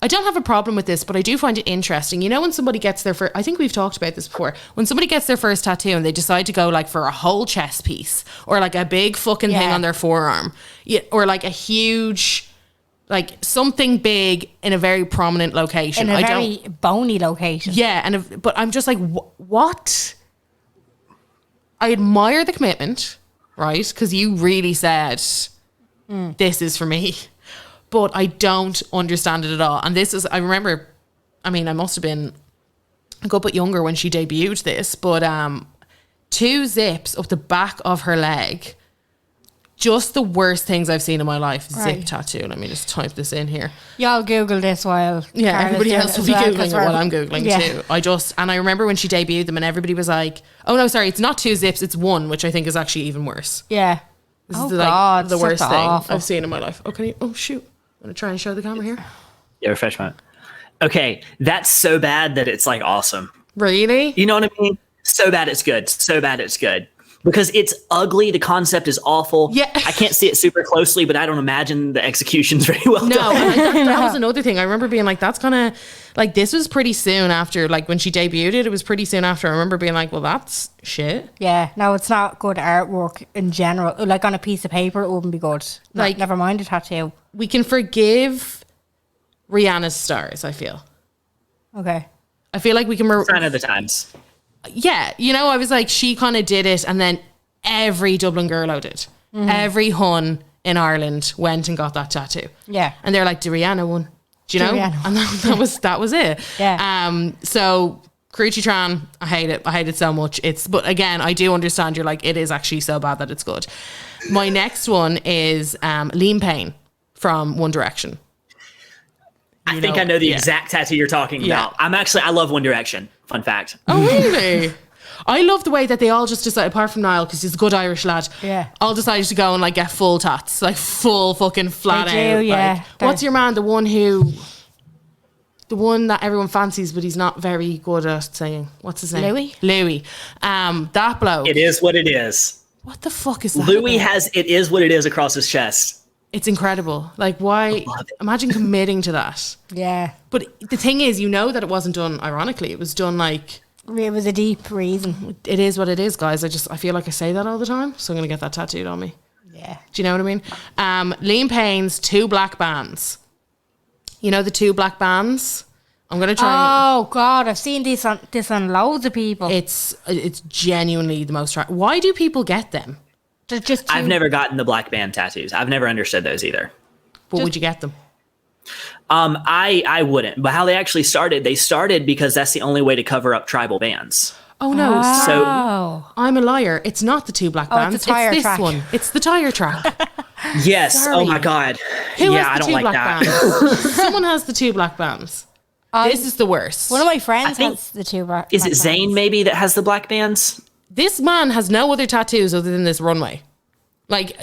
I don't have a problem with this, but I do find it interesting. You know, when somebody gets their first, I think we've talked about this before, when somebody gets their first tattoo and they decide to go like for a whole chest piece or like a big fucking thing on their forearm, or like a huge, like something big in a very prominent location. In a very bony location. Yeah. But I'm just like, what? I admire the commitment, right? Because you really said, this is for me. But I don't understand it at all. And this is, I remember, I mean, I must have been a good bit younger when she debuted this, but 2 zips up the back of her leg. Just the worst things I've seen in my life. Right. Zip tattoo. Let me just type this in here. Y'all Google this while Everybody else will be Googling it while I'm Googling too. And I remember when she debuted them and everybody was like, oh no, sorry, it's not 2 zips, it's 1, which I think is actually even worse. Yeah. This Oh is God, the worst thing awful. I've seen in my life. Oh shoot. I'm going to try and show the camera here. Yeah, refresh mode. Okay, that's so bad that it's like awesome. Really? You know what I mean? So bad it's good. So bad it's good. Because it's ugly. The concept is awful. Yeah. I can't see it super closely, but I don't imagine the execution's very well No, done. and that was another thing. I remember being like, that's kind of like, this was pretty soon after, like when she debuted it was pretty soon after. I remember being like, well, that's shit. Yeah, no, it's not good artwork in general. Like on a piece of paper, it wouldn't be good. Like- Never mind a tattoo. We can forgive Rihanna's stars, I feel. Okay. I feel like we can... Sign of the times. Yeah, you know, I was like, she kind of did it and then every Dublin girl did. Every hun in Ireland went and got that tattoo. Yeah. And they're like, the Rihanna one. Do you know? Rihanna And that was it. Yeah. So Cruchy Tran, I hate it. I hate it so much. But again, I do understand you're like, it is actually so bad that it's good. My next one is Liam Payne from One Direction. I think I know the exact tattoo you're talking about. I love One Direction. Fun fact. Oh, really? I love the way that they all just decide, apart from Niall, because he's a good Irish lad, all decided to go and like get full tats, like full fucking flat They out. do, yeah. Like, what's your man? The one that everyone fancies, but he's not very good at saying. What's his name? Louis. That bloke. It is what it is. What the fuck is that? Louis about? has it is what it is across his chest. It's incredible. Like, why? Imagine committing to that. Yeah. But the thing is, you know that it wasn't done ironically. It was done like... It was a deep reason. It is what it is, guys. I feel like I say that all the time, so I'm going to get that tattooed on me. Yeah. Do you know what I mean? Liam Payne's 2 black bands. You know the 2 black bands? I'm going to try Oh, God. I've seen this on loads of people. It's genuinely the most... Why do people get them? They're just I've never gotten the black band tattoos. I've never understood those either. But would you get them? I wouldn't. But how they actually started, they started because that's the only way to cover up tribal bands. Oh, no. So I'm a liar. It's not the 2 black bands. it's a tire this track. one. It's the tire track. yes. Sorry. Oh my God. Who yeah, has I the don't 2 like black that. bands? Someone has the 2 black bands. This is the worst. One of my friends think- has the 2 black Is it bands. Zayn maybe that has the black bands? This man has no other tattoos other than this runway. Like,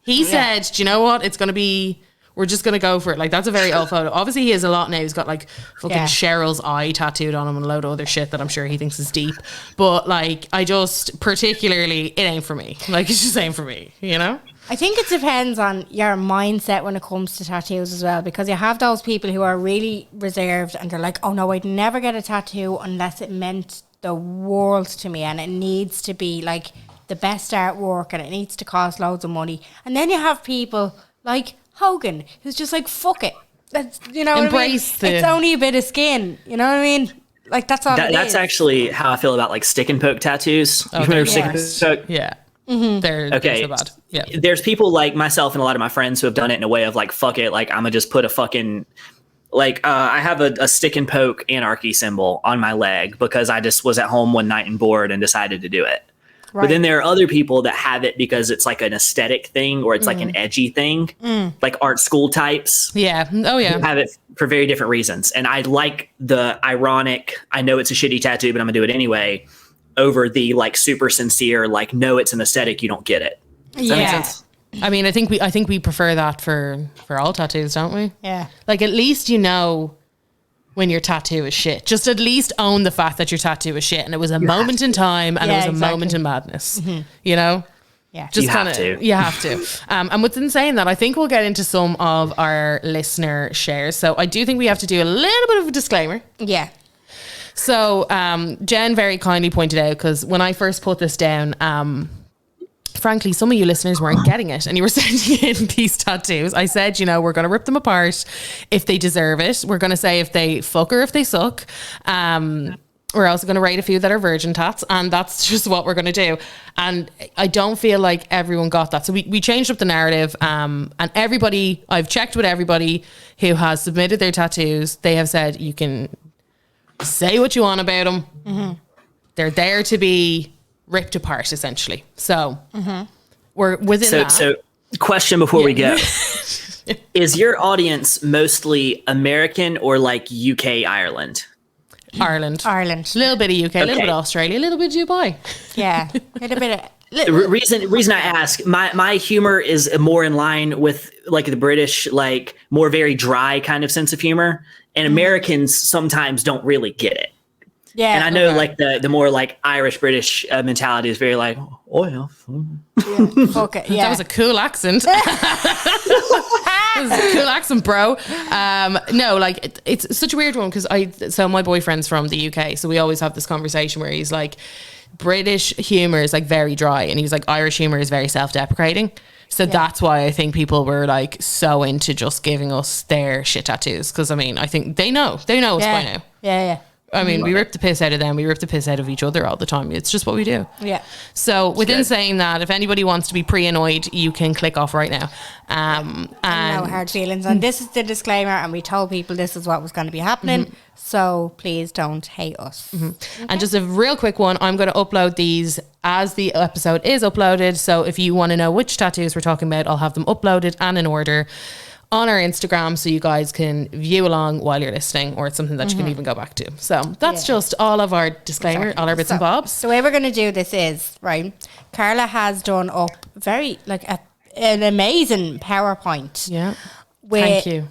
he said, do you know what? It's going to be... We're just going to go for it. Like, that's a very old photo. Obviously, he has a lot now. He's got, like, fucking Cheryl's eye tattooed on him and a load of other shit that I'm sure he thinks is deep. But, like, I just, particularly, it ain't for me. Like, it just ain't for me, you know? I think it depends on your mindset when it comes to tattoos as well, because you have those people who are really reserved and they're like, oh no, I'd never get a tattoo unless it meant the world to me and it needs to be, like, the best artwork and it needs to cost loads of money. And then you have people like Hogan who's just like, fuck it, that's, you know, Embrace what I mean? It's only a bit of skin, you know what I mean? Like, that's all That's actually how I feel about like stick and poke tattoos. You remember stick and poke? Yeah. Mm-hmm. They're so bad. Yeah. There's people like myself and a lot of my friends who have done it in a way of like, fuck it, like I'm gonna just put a fucking like I have a stick and poke anarchy symbol on my leg because I just was at home one night and bored and decided to do it. Right. But then there are other people that have it because it's like an aesthetic thing or it's like an edgy thing, like art school types. Yeah. Oh, yeah. Who have it for very different reasons. And I like the ironic, I know it's a shitty tattoo, but I'm going to do it anyway, over the like super sincere, like, no, it's an aesthetic, you don't get it. Does that make sense? I mean, I think we prefer that for all tattoos, don't we? Yeah. Like, at least you know when your tattoo is shit. Just at least own the fact that your tattoo is shit, and it was a moment in time, and it was a moment in madness. You know. Yeah, just you have to. You have to. And within saying that, I think we'll get into some of our listener shares. So I do think we have to do a little bit of a disclaimer. Yeah. So Jen very kindly pointed out, because when I first put this down, frankly, some of you listeners weren't getting it, and you were sending in these tattoos. I said, you know, we're going to rip them apart if they deserve it. We're going to say if they fuck or if they suck. We're also going to rate a few that are virgin tats, and that's just what we're going to do. And I don't feel like everyone got that. So we changed up the narrative, and everybody, I've checked with everybody who has submitted their tattoos. They have said you can say what you want about them. Mm-hmm. They're there to be ripped apart, essentially. So we're within that. So question before we go. Is your audience mostly American or like UK, Ireland? Ireland. A little bit of UK, a little bit of Australia, a little bit of Dubai. Yeah, a little bit of... Reason I ask, my humor is more in line with like the British, like more very dry kind of sense of humor, and Americans sometimes don't really get it. Yeah, and I know like the more like Irish British mentality is very like, oh yeah, fuck it. Yeah, that was a cool accent. That was a cool accent, bro. No, like it's such a weird one, because so my boyfriend's from the UK, so we always have this conversation where he's like, British humor is like very dry, and he's like, Irish humor is very self-deprecating. So that's why I think people were like so into just giving us their shit tattoos, because I mean, I think they know us by now. Yeah. I mean, we rip the piss out of them. We rip the piss out of each other all the time. It's just what we do. Yeah. So within saying that, if anybody wants to be pre-annoyed, you can click off right now. And no hard feelings. And this is the disclaimer. And we told people this is what was going to be happening. So please don't hate us. Okay. And just a real quick one. I'm going to upload these as the episode is uploaded. So if you want to know which tattoos we're talking about, I'll have them uploaded and in order on our Instagram, so you guys can view along while you're listening, or it's something that you can even go back to. So that's just all of our disclaimer, all our bits and bobs. The way we're going to do this is, right, Carla has done up very, like, an amazing PowerPoint. Yeah. Thank you.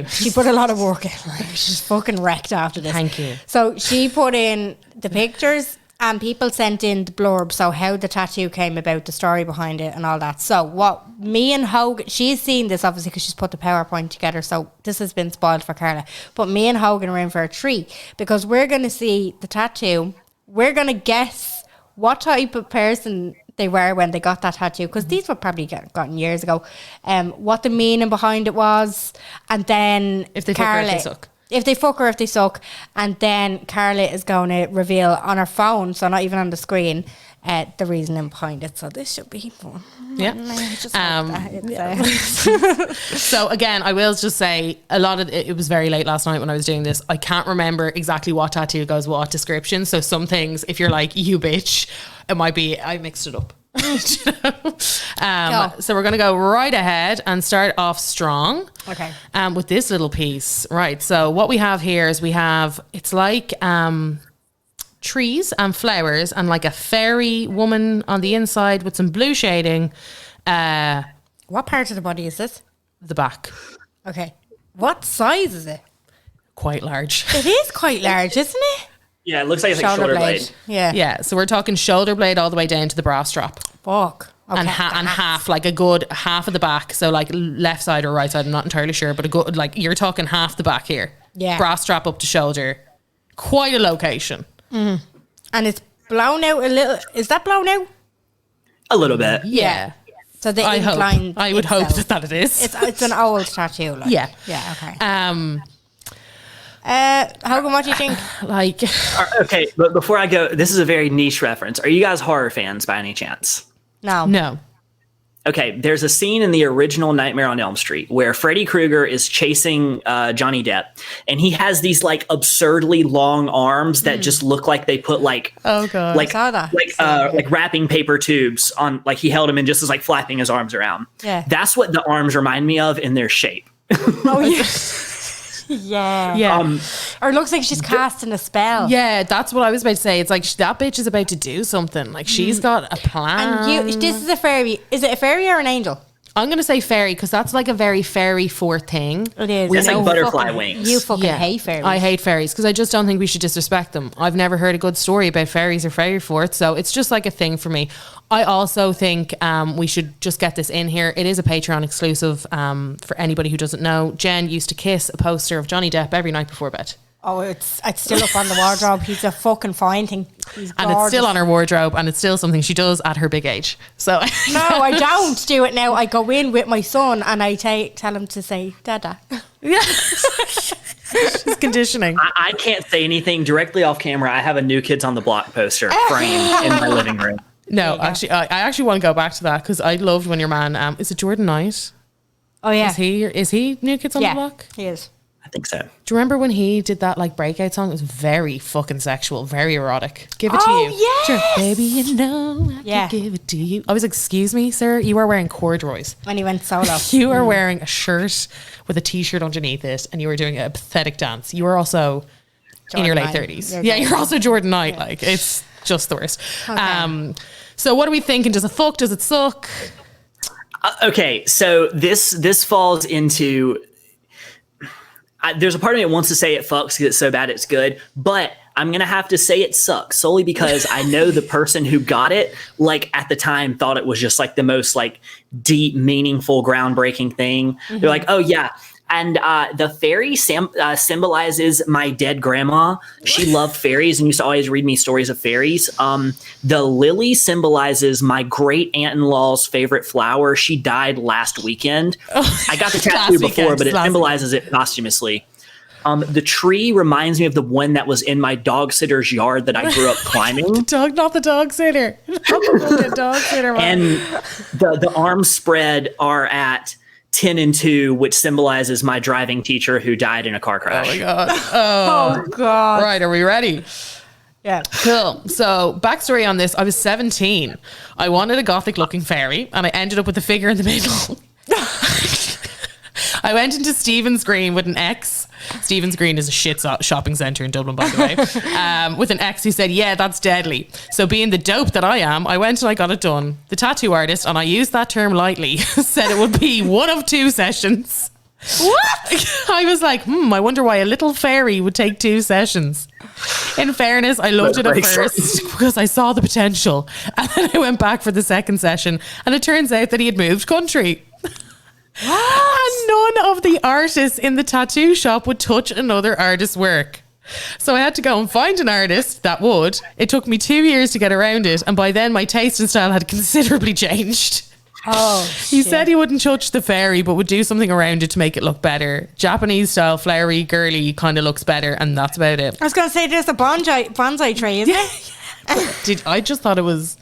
She put a lot of work in. Right? She's fucking wrecked after this. Thank you. So she put in the pictures, and people sent in the blurb, so how the tattoo came about, the story behind it and all that. So what me and Hogan, she's seen this obviously because she's put the PowerPoint together, so this has been spoiled for Carla. But me and Hogan are in for a treat, because we're going to see the tattoo. We're going to guess what type of person they were when they got that tattoo, because these were probably gotten years ago. What the meaning behind it was, and then if they fuck or if they suck. If they fuck or if they suck. And then Carla is going to reveal on her phone, so not even on the screen, the reasoning behind it. So this should be fun. Yeah. So again, I will just say a lot of it was very late last night when I was doing this. I can't remember exactly what tattoo goes what description. So some things, if you're like, you bitch, it might be I mixed it up. So we're going to go right ahead and start off strong. Okay. With this little piece. Right. So what we have here is it's like trees and flowers and like a fairy woman on the inside with some blue shading. What part of the body is this? The back. Okay. What size is it? Quite large. It is quite large, isn't it? Yeah, it looks like it's like shoulder blade. Yeah. So we're talking shoulder blade all the way down to the bra strap. Fuck. Okay. And half, like a good half of the back. So like left side or right side, I'm not entirely sure, but a good, like you're talking half the back here. Yeah. Bra strap up to shoulder. Quite a location. Mm. And it's blown out a little. Is that blown out? A little bit. Yeah. So the I would hope that it is. It's an old tattoo. Like. Yeah. Yeah. Okay. Hogan, what do you think? Like, okay, but before I go, this is a very niche reference. Are you guys horror fans by any chance? No. Okay, there's a scene in the original Nightmare on Elm Street where Freddy Krueger is chasing Johnny Depp, and he has these like absurdly long arms that just look like they put like oh god, like I saw that. like wrapping paper tubes on, like he held him and just is like flapping his arms around. Yeah, that's what the arms remind me of in their shape. Oh yeah. Yeah. Or it looks like she's casting a spell. Yeah, that's what I was about to say. It's like that bitch is about to do something. Like she's got a plan. And this is a fairy. Is it a fairy or an angel? I'm going to say fairy because that's like a very fairy Fort thing. It is. That's like butterfly wings. You fucking hate fairies. I hate fairies because I just don't think we should disrespect them. I've never heard a good story about fairies or fairy forts, so it's just like a thing for me. I also think we should just get this in here. It is a Patreon exclusive for anybody who doesn't know. Jen used to kiss a poster of Johnny Depp every night before bed. Oh, it's still up on the wardrobe. He's a fucking fine thing. He's and it's still on her wardrobe, and it's still something she does at her big age. So no, I don't do it now. I go in with my son and I tell him to say Dada. Yeah. She's conditioning. I can't say anything directly off camera. I have a New Kids on the Block poster framed in my living room. No, actually, I actually want to go back to that because I loved when your man, is it Jordan Knight? Oh yeah. Is he New Kids on the Block? He is. I think so. Do you remember when he did that like breakout song? It was very fucking sexual, very erotic. Give it to you. Yes! Sure. Baby, you know I Yeah. can give it to you. I was like, excuse me, sir, you are wearing corduroys. When he went solo. You are wearing a shirt with a t-shirt underneath it and you were doing a pathetic dance. You are also in your late 30s. You're also Jordan Knight. Yeah. Like, it's just the worst. Okay. So what are we thinking? Does it fuck? Does it suck? Okay, so this falls into... there's a part of me that wants to say it fucks because it's so bad it's good, but I'm going to have to say it sucks solely because I know the person who got it, like at the time thought it was just like the most like deep, meaningful, groundbreaking thing. Mm-hmm. They're like, oh yeah. And the fairy symbolizes my dead grandma. She loved fairies and used to always read me stories of fairies. The lily symbolizes my great aunt-in-law's favorite flower. She died last weekend. I got the tattoo before, but it symbolizes it posthumously. The tree reminds me of the one that was in my dog sitter's yard that I grew up climbing. Not the dog sitter. Not the dog sitter one. And the arms spread are at 10 and 2, which symbolizes my driving teacher who died in a car crash. Oh my God. Oh God. Right. Are we ready? Yeah. Cool. So backstory on this. I was 17. I wanted a gothic looking fairy and I ended up with a figure in the middle. I went into Stephen's Green with an ex. Stephen's Green is a shit shopping centre in Dublin, by the way. With an ex who said, yeah, that's deadly. So being the dope that I am, I went and I got it done. The tattoo artist, and I use that term lightly, said it would be 1 of 2 sessions. What? I was like, I wonder why a little fairy would take 2 sessions. In fairness, I loved it at first because I saw the potential. And then I went back for the second session and it turns out that he had moved country. And none of the artists in the tattoo shop would touch another artist's work. So I had to go and find an artist that would. It took me 2 years to get around it. And by then my taste and style had considerably changed. Oh, he said he wouldn't touch the fairy, but would do something around it to make it look better. Japanese style, flowery, girly kind of looks better. And that's about it. I was going to say, there's a bonsai tree, isn't it? I just thought it was...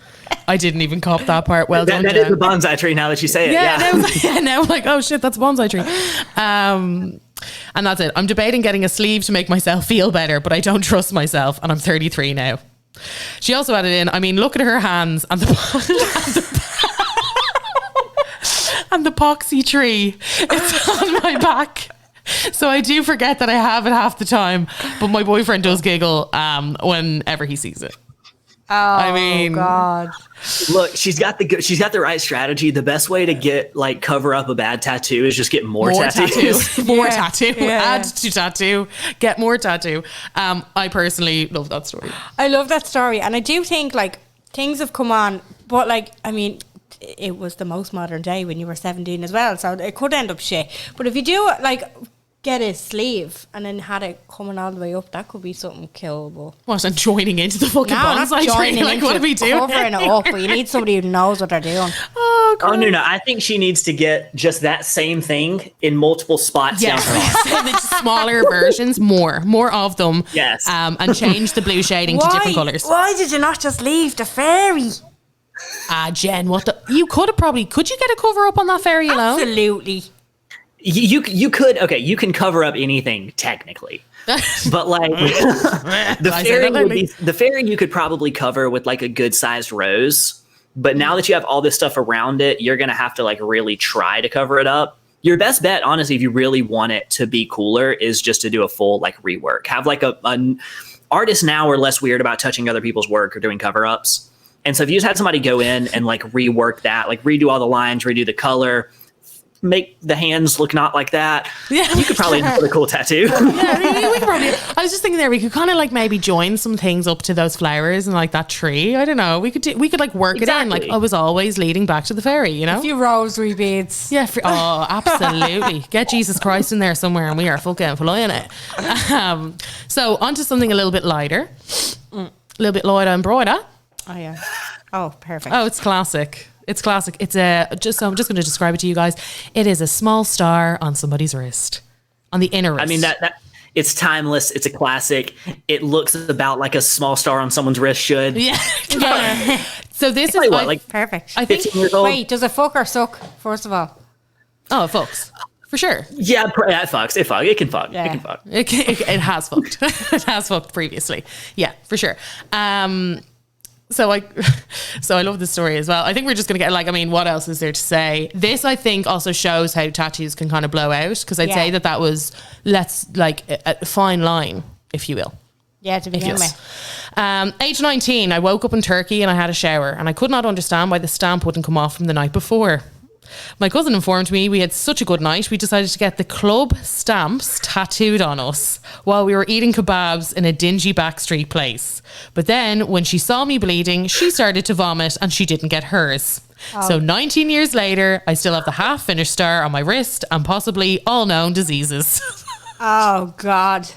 I didn't even cop that part. Well done, That is a bonsai tree now that you say it. Yeah. Now I'm like, oh shit, that's a bonsai tree. And that's it. I'm debating getting a sleeve to make myself feel better, but I don't trust myself and I'm 33 now. She also added in, I mean, look at her hands and and the poxy tree. It's on my back. So I do forget that I have it half the time, but my boyfriend does giggle whenever he sees it. Oh, I mean, God. Look, she's got the right strategy. The best way to get like cover up a bad tattoo is just get more tattoos. More tattoo. Yeah. Add to tattoo. Get more tattoo. I personally love that story. I love that story, and I do think like things have come on, but like I mean, it was the most modern day when you were 17 as well, so it could end up shit. But if you do like get a sleeve and then had it coming all the way up, that could be something killable. What, and joining into the fucking bonsai tree? Like, what are we doing? Covering it up, but you need somebody who knows what they're doing. Oh, God. Oh, no. I think she needs to get just that same thing in multiple spots down her arm. The smaller versions, more of them. Yes. And change the blue shading to different colours. Why did you not just leave the fairy? Jen, you could you get a cover up on that fairy alone? Absolutely. You could, okay, you can cover up anything technically, but like the fairy you could probably cover with like a good sized rose. But now that you have all this stuff around it, you're going to have to like really try to cover it up. Your best bet, honestly, if you really want it to be cooler, is just to do a full like rework. Have like an artists now are less weird about touching other people's work or doing cover ups. And so if you just had somebody go in and like rework that, like redo all the lines, redo the color, make the hands look not like that. Yeah. You could probably put a cool tattoo. Yeah, we could probably. I was just thinking there, we could kind of like maybe join some things up to those flowers and like that tree. I don't know. We could like work it in. Like I was always leading back to the ferry, you know? A few rosary beads. Yeah. Absolutely. Get Jesus Christ in there somewhere and we are fucking flying it. So onto something a little bit lighter. A little bit lighter and brighter. Oh, yeah. Oh, perfect. Oh, it's classic. It's classic. It's I'm just going to describe it to you guys. It is a small star on somebody's wrist, on the inner wrist. I mean, that it's timeless. It's a classic. It looks about like a small star on someone's wrist should. Yeah. So this is like perfect. I think. 15 years old. Wait, does it fuck or suck? First of all. Oh, it fucks. For sure. Yeah, it fucks. It can fuck. Yeah. It can fuck. It has fucked. It has fucked previously. Yeah, for sure. So I love this story as well. I think we're just going to get what else is there to say? This, I think, also shows how tattoos can kind of blow out, because I'd say that was a fine line, if you will. Yeah, to begin with. Age 19, I woke up in Turkey and I had a shower, and I could not understand why the stamp wouldn't come off from the night before. My cousin informed me we had such a good night, we decided to get the club stamps tattooed on us while we were eating kebabs in a dingy backstreet place. But then, when she saw me bleeding, she started to vomit and she didn't get hers. So 19 years later, I still have the half-finished star on my wrist and possibly all known diseases. Oh, God.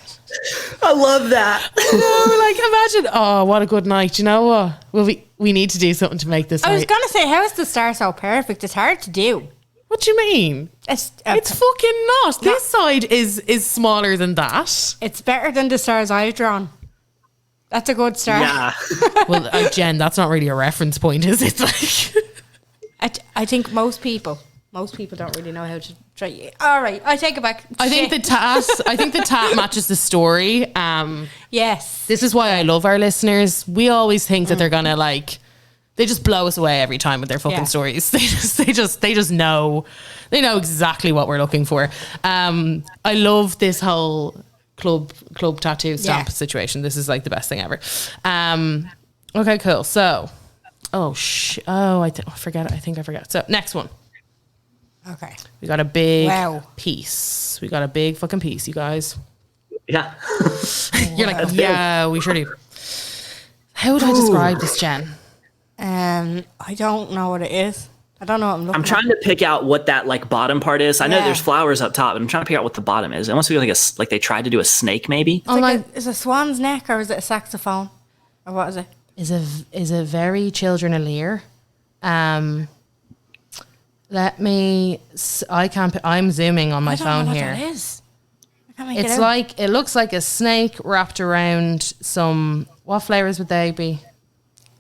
I love that. Imagine, oh, what a good night. You know what? Well, we need to do something to make this I was right. going to say, how is the star so perfect? It's hard to do. What do you mean? It's fucking not. This side is smaller than that. It's better than the stars I've drawn. That's a good star. Yeah. Well, Jen, that's not really a reference point, is it? I think most people don't really know how to try. All right, I take it back. I think the tat matches the story. Yes. This is why I love our listeners. We always think that they're gonna they just blow us away every time with their fucking stories. They just know. They know exactly what we're looking for. I love this whole club tattoo stamp situation. This is like the best thing ever. Okay, cool. So, I forget. I think I forgot. So next one. Okay. We got a big piece. We got a big fucking piece, you guys. Yeah. You're like, yeah, we sure do. How would I describe this, Jen? I don't know what it is. I don't know what I'm looking I'm trying to pick out what that bottom part is. I know there's flowers up top, but I'm trying to pick out what the bottom is. It must be like they tried to do a snake, maybe. Is it a swan's neck or is it a saxophone? Or what is it? Is a very children a leer. I'm zooming on my phone know what here. that is. I can't make it out. It looks like a snake wrapped around some, what flowers would they be?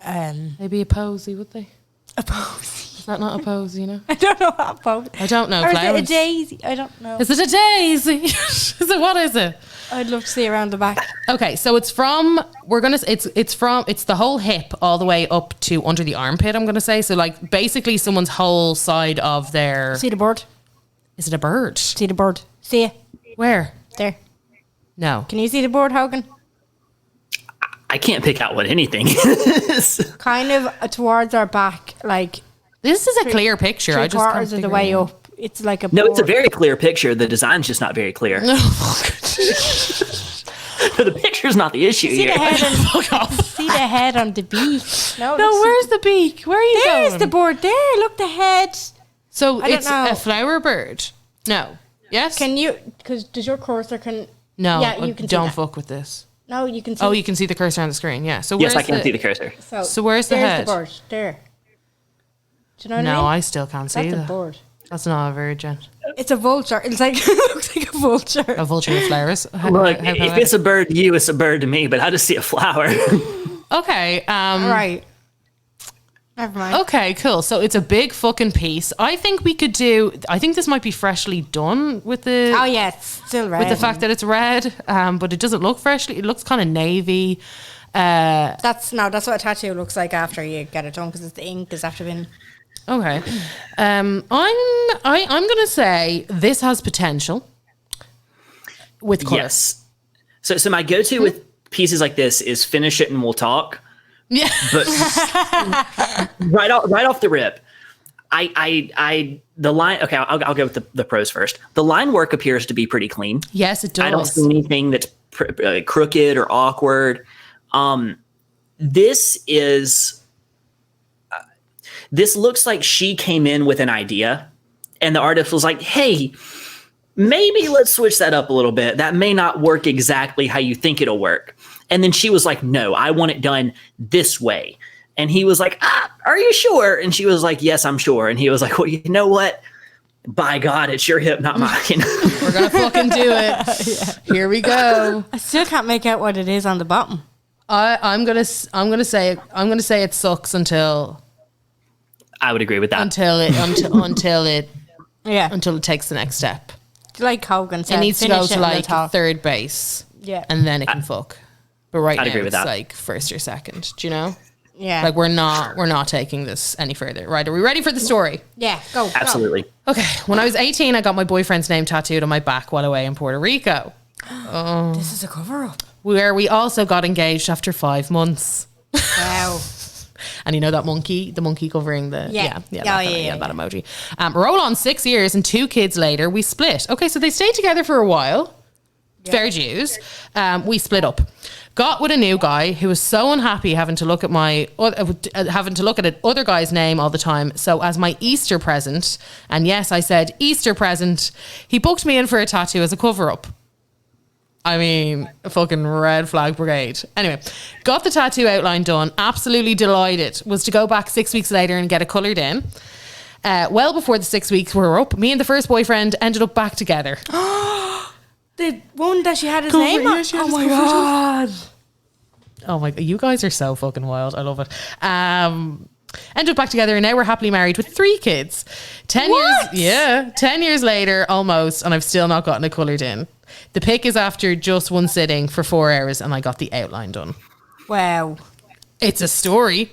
Maybe a posy, would they? A posy. Is that not a posy, you know? I don't know what a posy. I don't know. Or flowers. is it a daisy? I don't know. Is it a daisy? What is it? I'd love to see around the back. Okay, so it's from it's the whole hip all the way up to under the armpit, I'm gonna say. So basically someone's whole side of their. See the bird? Is it a bird? See the bird. See it? Where? There. No. Can you see the bird, Hogan? I can't pick out what anything is. Kind of towards our back, This is a clear picture. I just quarters of the way up. It's like a No, board. it's a very clear picture. The design's just not very clear. The picture's not the issue See here. the head Fuck off. see the head on the beak. No, where's the beak? Where are you There's going? the bird. There, look the head. So I don't it's know. a flower bird. No. Yes? Can you? Because does your cursor can? No. Yeah, you can. Don't see that. fuck with this. No, you can see. Oh, you can see the cursor on the screen. Yeah. So Yes, where's I can see the cursor. So where's the there's head? the bird. There. Do you know what I No, mean? I still can't see That's a that. bird. That's not a virgin. It's a vulture. It's like it looks like a vulture. A vulture with flowers. Look, if it's a bird to you, it's a bird to me, but I just see a flower. Okay. Right. Never mind. Okay, cool. So it's a big fucking piece. I think this might be freshly done with the Oh yeah, it's still red. with the fact that it's red, but it doesn't look freshly. It looks kind of navy. that's what a tattoo looks like after you get it done because the ink has after been. Okay. I'm gonna say this has potential with colour. Yes. So my go-to with pieces like this is finish it and we'll talk. Yeah. But right off the rip, the line. Okay, I'll go with the pros first. The line work appears to be pretty clean. Yes, it does. I don't see anything that's crooked or awkward. This looks like she came in with an idea, and the artist was like, "Hey, maybe let's switch that up a little bit. That may not work exactly how you think it'll work." And then she was like, "No, I want it done this way." And he was like, "Are you sure?" And she was like, "Yes, I'm sure." And he was like, "Well, you know what? By God, it's your hip, not mine." We're gonna fucking do it. Yeah. Here we go. I still can't make out what it is on the bottom. I'm gonna say it sucks until I would agree with that. until it Yeah. until it takes the next step. Like Hogan said, It needs to go finish to it and we'll like talk. third base. Yeah. And then it can fuck. But right I'd now agree with it's that. like first or second. Do you know? Yeah. Like we're not taking this any further. Right? Are we ready for the story? Yeah, go. Absolutely. Okay. When I was 18, I got my boyfriend's name tattooed on my back while away in Puerto Rico, Go. This is a cover up. where we also got engaged after 5 months. Wow. And you know that monkey, the monkey covering the Yeah. that emoji. Roll on 6 years and 2 kids later, we split. Okay, so they stayed together for a while. Fair dues. We split up. Got with a new guy who was so unhappy having to look at an other guy's name all the time. So as my Easter present, and yes, I said Easter present, he booked me in for a tattoo as a cover up. I mean, a fucking red flag brigade. Anyway, got the tattoo outline done. Absolutely delighted. Was to go back 6 weeks later and get it coloured in. Well before the 6 weeks were up, me and the first boyfriend ended up back together. The one that she had his Cover, name yeah, on? she had Oh his my cover God. Oh my God, you guys are so fucking wild. I love it. Ended up back together and now we're happily married with 3 kids. 10 What? years, yeah, 10 years later almost, and I've still not gotten it coloured in. The pic is after just one sitting for 4 hours and I got the outline done. Wow. It's a story.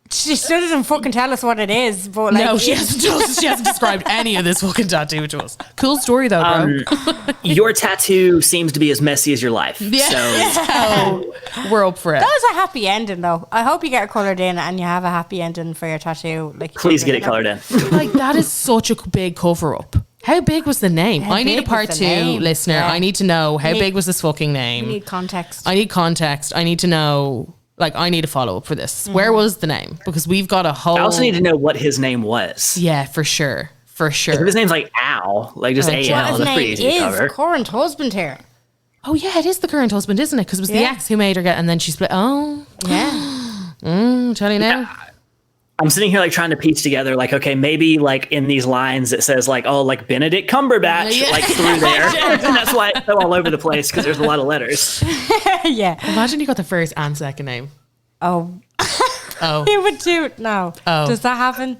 She still doesn't fucking tell us what it is, but like, No, she hasn't described any of this fucking tattoo to us. Cool story though, bro. Your tattoo seems to be as messy as your life. Yeah. So So we're up for it. that was a happy ending though. I hope you get it coloured in and you have a happy ending for your tattoo. Like, please get it colored in. Like that is such a big cover up. How big was the name? How I need a big part was 2, the name? listener. Yeah. I need to know how need- big was this fucking name. You need context. I need context. I need to know. Like, I need a follow up for this. Where was the name? Because we've got a whole. I also need to know what his name was. Yeah, for sure. For If sure. his name's like Al, like just Oh, A Jesus. what L, his that's pretty name easy to is cover. current husband here. Oh, yeah, it is the current husband, isn't it? Because it was the Yeah. ex who made her get, and then she split. Oh, Yeah. tell you now. I'm sitting here like trying to piece together, like, okay, maybe like in these lines it says like, oh, like Benedict Cumberbatch, Yeah. like through there. And that's why it's so all over the place because there's a lot of letters. Yeah. Imagine you got the first and second name. Oh. Oh. You would too. No. Oh. Does that happen?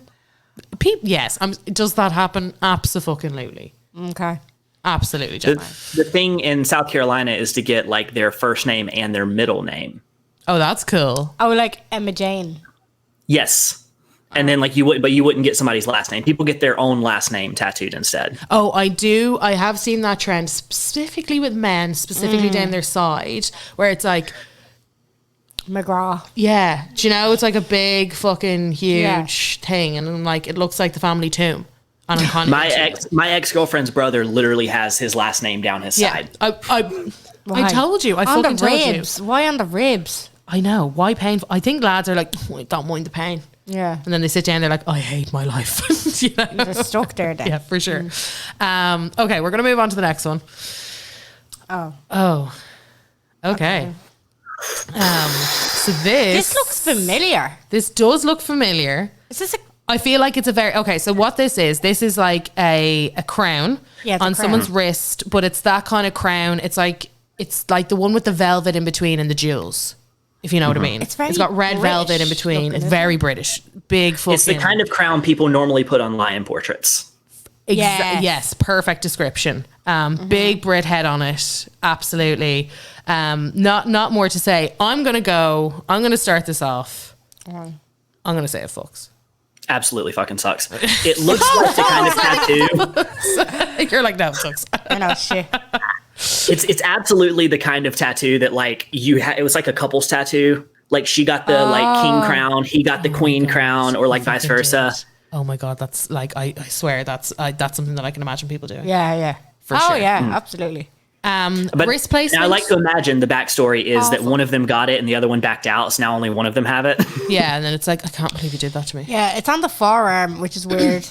Yes. Does that happen? Absolutely. Okay. Absolutely, The, Gemma. the thing in South Carolina is to get like their first name and their middle name. Oh, that's cool. Oh, like Emma Jane. Yes. And then like you wouldn't get somebody's last name. People get their own last name tattooed instead. Oh, I do. I have seen that trend specifically with men, specifically down their side, where it's like, McGraw. yeah, do you know, it's like a big fucking huge thing, and I'm like, it looks like the family tomb. And I'm kind of My ex-girlfriend's brother literally has his last name down his yeah. side. I Why? told you. I on fucking the told you. ribs. Why on the ribs? I know. Why painful? I think lads are like, "Oh, I don't mind the pain. Yeah. And then they sit down, they're like, I hate my life. You know? They're stuck there then. Yeah, for sure. Okay, we're going to move on to the next one. Oh. Oh, okay. So This looks familiar. This does look familiar. Is this a... I feel like it's a very okay. So what this is like a crown Yeah, it's a on crown. someone's wrist, but it's that kind of crown. It's like the one with the velvet in between and the jewels, if you know what I mean. It's very got red velvet in British between. looking, It's isn't very British, big fucking. It's the kind of crown people normally put on lion portraits. Yes. Yes, perfect description. Big Brit head on it, absolutely. Not more to say. I'm gonna start this off. I'm gonna say it fucks. Absolutely fucking sucks. It looks like the kind of tattoo. You're like, no, it sucks. I know, shit. It's absolutely the kind of tattoo that like it was like a couple's tattoo. Like she got the like king crown, he got the queen crown, or like vice versa. Oh my God, that's like, I swear that's something that I can imagine people doing. Yeah. For oh sure. yeah, absolutely. But Wrist placement. I like to imagine the backstory is that Awful. one of them got it and the other one backed out, so now only one of them have it. Yeah, and then it's like, I can't believe you did that to me. Yeah, it's on the forearm, which is weird.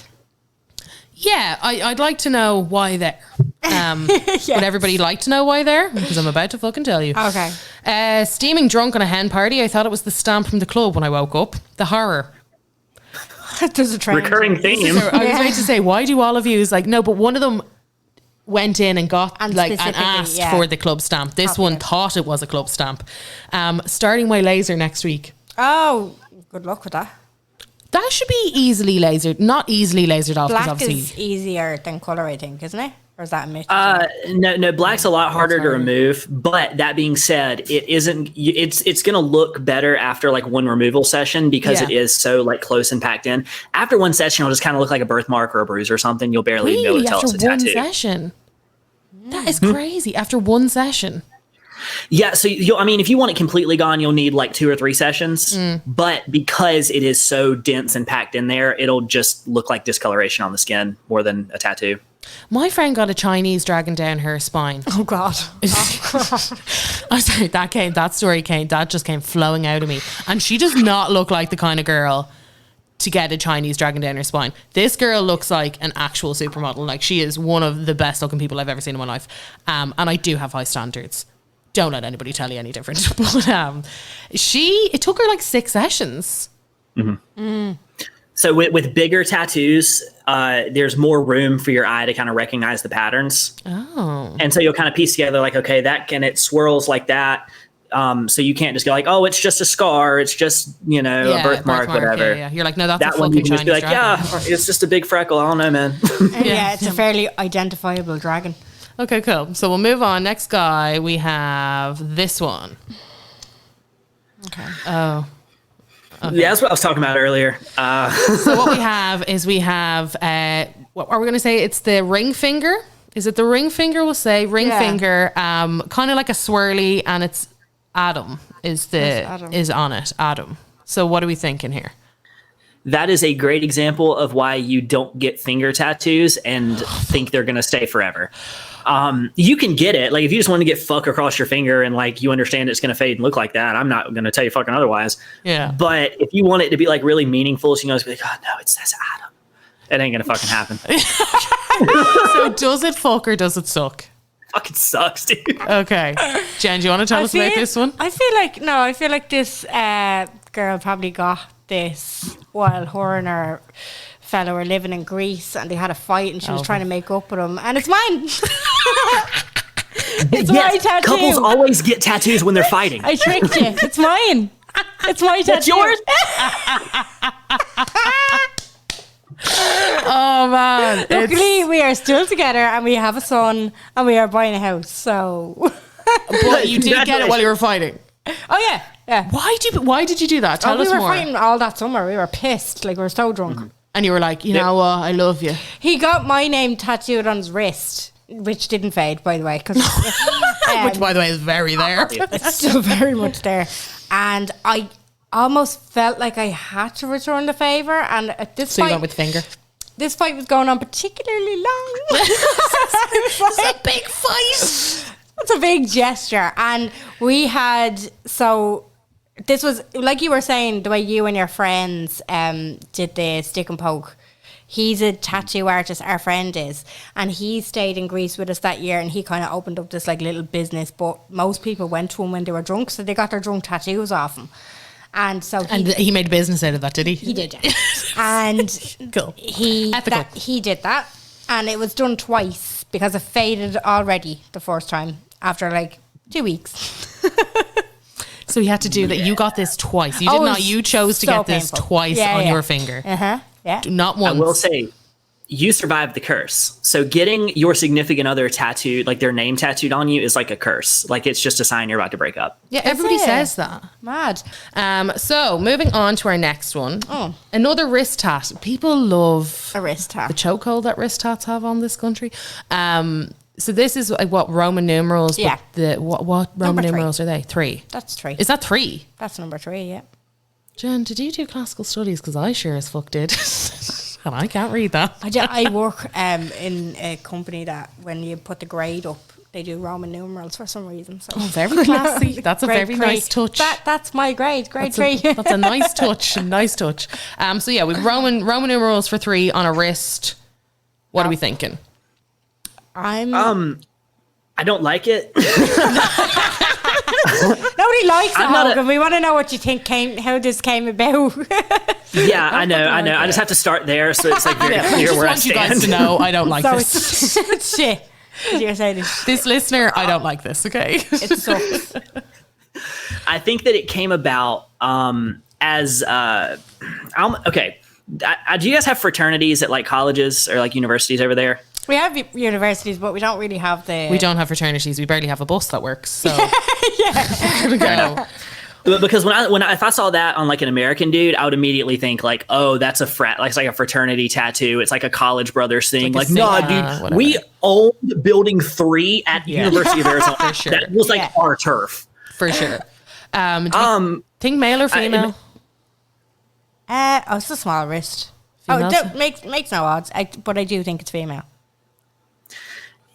Yeah, I'd like to know why there. Would everybody like to know why there? Because I'm about to fucking tell you. Okay. Steaming drunk on a hen party. I thought it was the stamp from the club when I woke up. The horror. There's a trend. Recurring theme. I was going to say, why do all of you? Is like, no, but one of them went in and got And and specifically, asked yeah. for the club stamp. This one thought it was a club stamp. Starting my laser next week. Oh, good luck with that. That should be easily lasered. Not easily lasered off. Black obviously, is easier than colour, I think, isn't it? Or is that a myth? No, black's a lot harder to remove. But that being said, it isn't. It's going to look better after like one removal session because it is so like close and packed in. After one session, it'll just kind of look like a birthmark or a bruise or something. You'll barely be able to tell it's a one tattoo. session. That is crazy. After one session. Yeah, so I mean, if you want it completely gone, you'll need like 2 or 3 sessions. But because it is so dense and packed in there, it'll just look like discoloration on the skin more than a tattoo. My friend got a Chinese dragon down her spine. oh God. I'm sorry, that just came flowing out of me. And she does not look like the kind of girl to get a Chinese dragon down her spine. This girl looks like an actual supermodel. Like, she is one of the best looking people I've ever seen in my life. And I do have high standards. Don't let anybody tell you any different. But it took her like 6 sessions. So with bigger tattoos, there's more room for your eye to kind of recognize the patterns. Oh. And so you'll kind of piece together like, okay, it swirls like that. So you can't just go like, oh, it's just a scar. It's just, a birthmark, whatever. Yeah. You're like, no, that's that a one fucking you can just Chinese be like, dragon. yeah, it's just a big freckle. I don't know, man. Yeah, it's a fairly identifiable dragon. Okay, cool. So we'll move on. Next guy, we have this one. Okay. Oh. Okay. Yeah, that's what I was talking about earlier. So what we have, what are we going to say? It's the ring finger. Is it the ring finger? We'll say ring finger. Kind of like a swirly, and it's Adam is on it. Adam. So what are we thinking here? That is a great example of why you don't get finger tattoos and think they're going to stay forever. You can get it. Like, if you just want to get fuck across your finger and like you understand it's going to fade and look like that, I'm not going to tell you fucking otherwise. Yeah. But if you want it to be like really meaningful, so you know, it's like, oh no, it says Adam. It ain't going to fucking happen. So does it fuck or does it suck? Fucking sucks, dude. Okay. Jen, do you want to tell us about this one? I feel like this girl probably got this while her and her fellow were living in Greece, and they had a fight, and she was trying to make up with him, and it's mine. It's my tattoo. Couples always get tattoos when they're fighting. I tricked you. It's mine. It's my tattoo. It's yours? Oh man. Luckily, we are still together, and we have a son, and we are buying a house. So, But you did get it while you were fighting. oh yeah. Why did you do that? Tell us we were more. fighting all that summer. We were pissed, like we were so drunk. And you were like, you know what? I love you. He got my name tattooed on his wrist, which didn't fade, by the way, because Which, by the way, is very there. it's still very much there. And I almost felt like I had to return the favour. And at this So fight, you went with finger. this fight was going on particularly long. It's a big fight. It's a big gesture. And we had, this was, like you were saying, the way you and your friends did the stick and poke. He's a tattoo artist, our friend is, and he stayed in Greece with us that year, and he kind of opened up this like little business, but most people went to him when they were drunk, so they got their drunk tattoos off him. And so he made a business out of that, did he? He did, yeah. And Cool. he did that, and it was done twice because it faded already the first time after like 2 weeks. So he had to do that. You got this twice. You did not. You chose to so get this painful. twice on your finger. Yeah. Not once. I will say, you survived the curse. So getting your significant other tattooed, like their name tattooed on you, is like a curse. Like, it's just a sign you're about to break up. Yeah, everybody says that. Mad. So moving on to our next one. Oh. Another wrist tat. People love A wrist tat. the chokehold that wrist tats have on this country. So this is what Roman numerals. Yeah. But what Roman 3. numerals are they? 3. That's 3. Is that 3? That's number 3, yeah. Jen, did you do classical studies? Because I sure as fuck did. God, I can't read that. I work in a company that when you put the grade up, they do Roman numerals for some reason. So Very classy. That's a very nice touch. That's my grade 3. That's a nice touch. Nice touch. So yeah, with Roman numerals for 3 on a wrist. What are we thinking? I don't like it. Nobody likes it, Hogan. We want to know what you think how this came about. Yeah, I know. I just have to start there, so it's like very clear where I stand. I just want you guys to know I don't like so this. It's shit. You're saying this listener, I don't like this. Okay, it sucks. I think that it came about as okay. Do you guys have fraternities at like colleges or like universities over there? We have universities, but we don't really have the. We don't have fraternities. We barely have a bus that works. So yeah. Because if I saw that on like an American dude, I would immediately think like, oh, that's a frat, like it's like a fraternity tattoo. It's like a college brothers thing. Like no, dude, whatever. We owned Building 3 at University of Arizona. For sure. That was like our turf. For sure. Do you think male or female? It's a small wrist. Females? Makes no odds. But I do think it's female.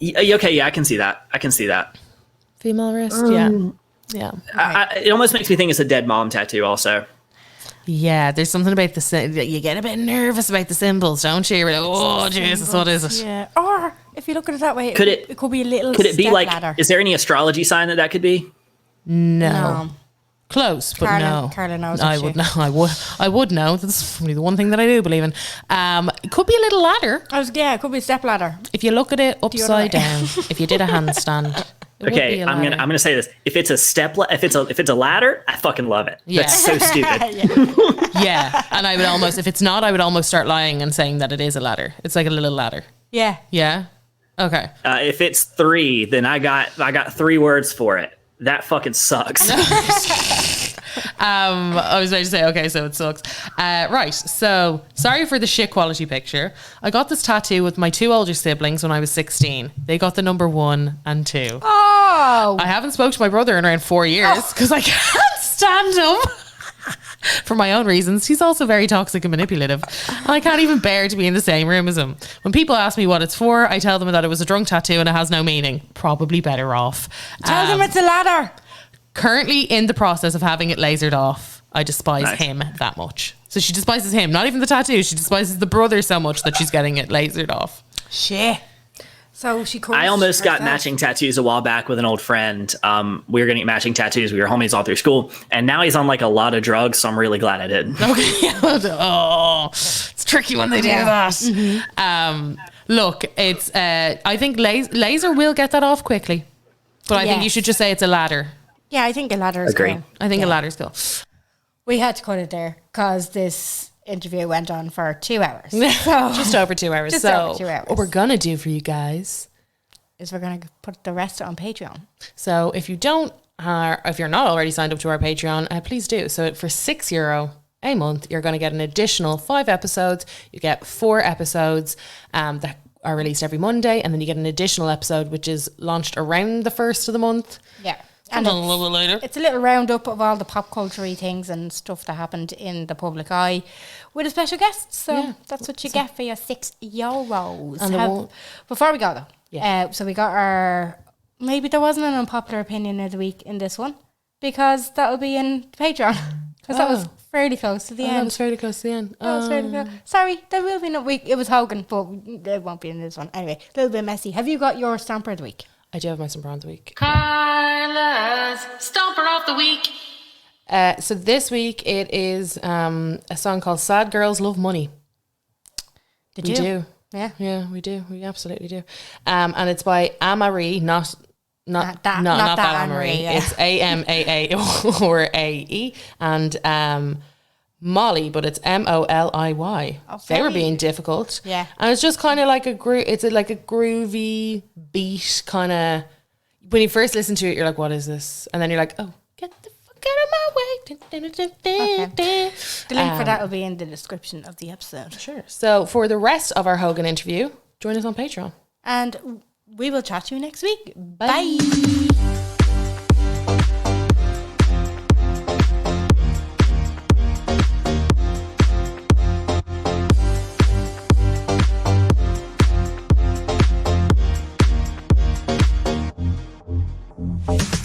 Okay, yeah, I can see that. Female wrist, yeah. It almost makes me think it's a dead mom tattoo also. Yeah, there's something about you get a bit nervous about the symbols, don't you? You're like, oh, Jesus, what is it? Yeah. Or if you look at it that way, it could be a little. Could it be like? Ladder. Is there any astrology sign that could be? No. Close, but no. Carla knows. I would know. I would know. That's probably the one thing that I do believe in. It could be a little ladder. It could be a step ladder. If you look at it upside down, if you did a handstand. Okay, I'm gonna say this. If it's a if it's a ladder, I fucking love it. Yeah. That's so stupid. Yeah, and I would almost, if it's not, I would almost start lying and saying that it is a ladder. It's like a little ladder. Yeah. Yeah. Okay. If it's 3, then I got 3 words for it. That fucking sucks. I was going to say, okay, so it sucks. Right, so sorry for the shit quality picture. I got this tattoo with my 2 older siblings when I was 16. They got the number 1 and 2. Oh! I haven't spoke to my brother in around 4 years because I can't stand him. For my own reasons. He's also very toxic and manipulative. And I can't even bear to be in the same room as him. When people ask me what it's for, I tell them that it was a drunk tattoo and it has no meaning. Probably better off. Tell them it's a ladder. Currently in the process of having it lasered off. I despise him that much. So she despises him, not even the tattoo. She despises the brother so much that she's getting it lasered off. Shit. So I almost got matching tattoos a while back with an old friend. We were getting matching tattoos. We were homies all through school. And now he's on like a lot of drugs. So I'm really glad I did. Okay. Oh, it's tricky when they do that. Mm-hmm. Look, it's, I think laser will get that off quickly. But I think you should just say it's a ladder. Yeah, I think a ladder is cool. I think a ladder's cool. We had to cut it there because this interview went on for 2 hours. So just over 2 hours. Over 2 hours. What we're going to do for you guys is we're going to put the rest on Patreon. So if you don't, if you're not already signed up to our Patreon, please do. So for €6 a month, you're going to get an additional 5 episodes. You get 4 episodes that are released every Monday. And then you get an additional episode, which is launched around the 1st of the month. Yeah. And a little bit later. It's a little roundup of all the pop culture-y things and stuff that happened in the public eye with a special guest. So that's what you get for your €6. And before we go though, so we got our, maybe there wasn't an unpopular opinion of the week in this one because that'll be in Patreon because that was fairly close to the end. That was fairly close to the end. That was fairly close. Sorry, there will be no week. It was Hogan, but it won't be in this one. Anyway, a little bit messy. Have you got your stamper of the week? I do have my Stamper of the week. Carla's Stamper of the Week. So this week it is a song called Sad Girls Love Money. We do. Yeah, we do. We absolutely do. And it's by Amarie, not that Amarie. Yeah. It's AMAA or AE. And Molly, but it's MOLIY. Okay. They were being difficult. Yeah. And it's just kind of like a groovy beat kind of. When you first listen to it, you're like, what is this? And then you're like, oh, get the fuck out of my way. Okay. The link for that will be in the description of the episode. Sure. So for the rest of our Hogan interview, join us on Patreon. And we will chat to you next week. Bye. Bye.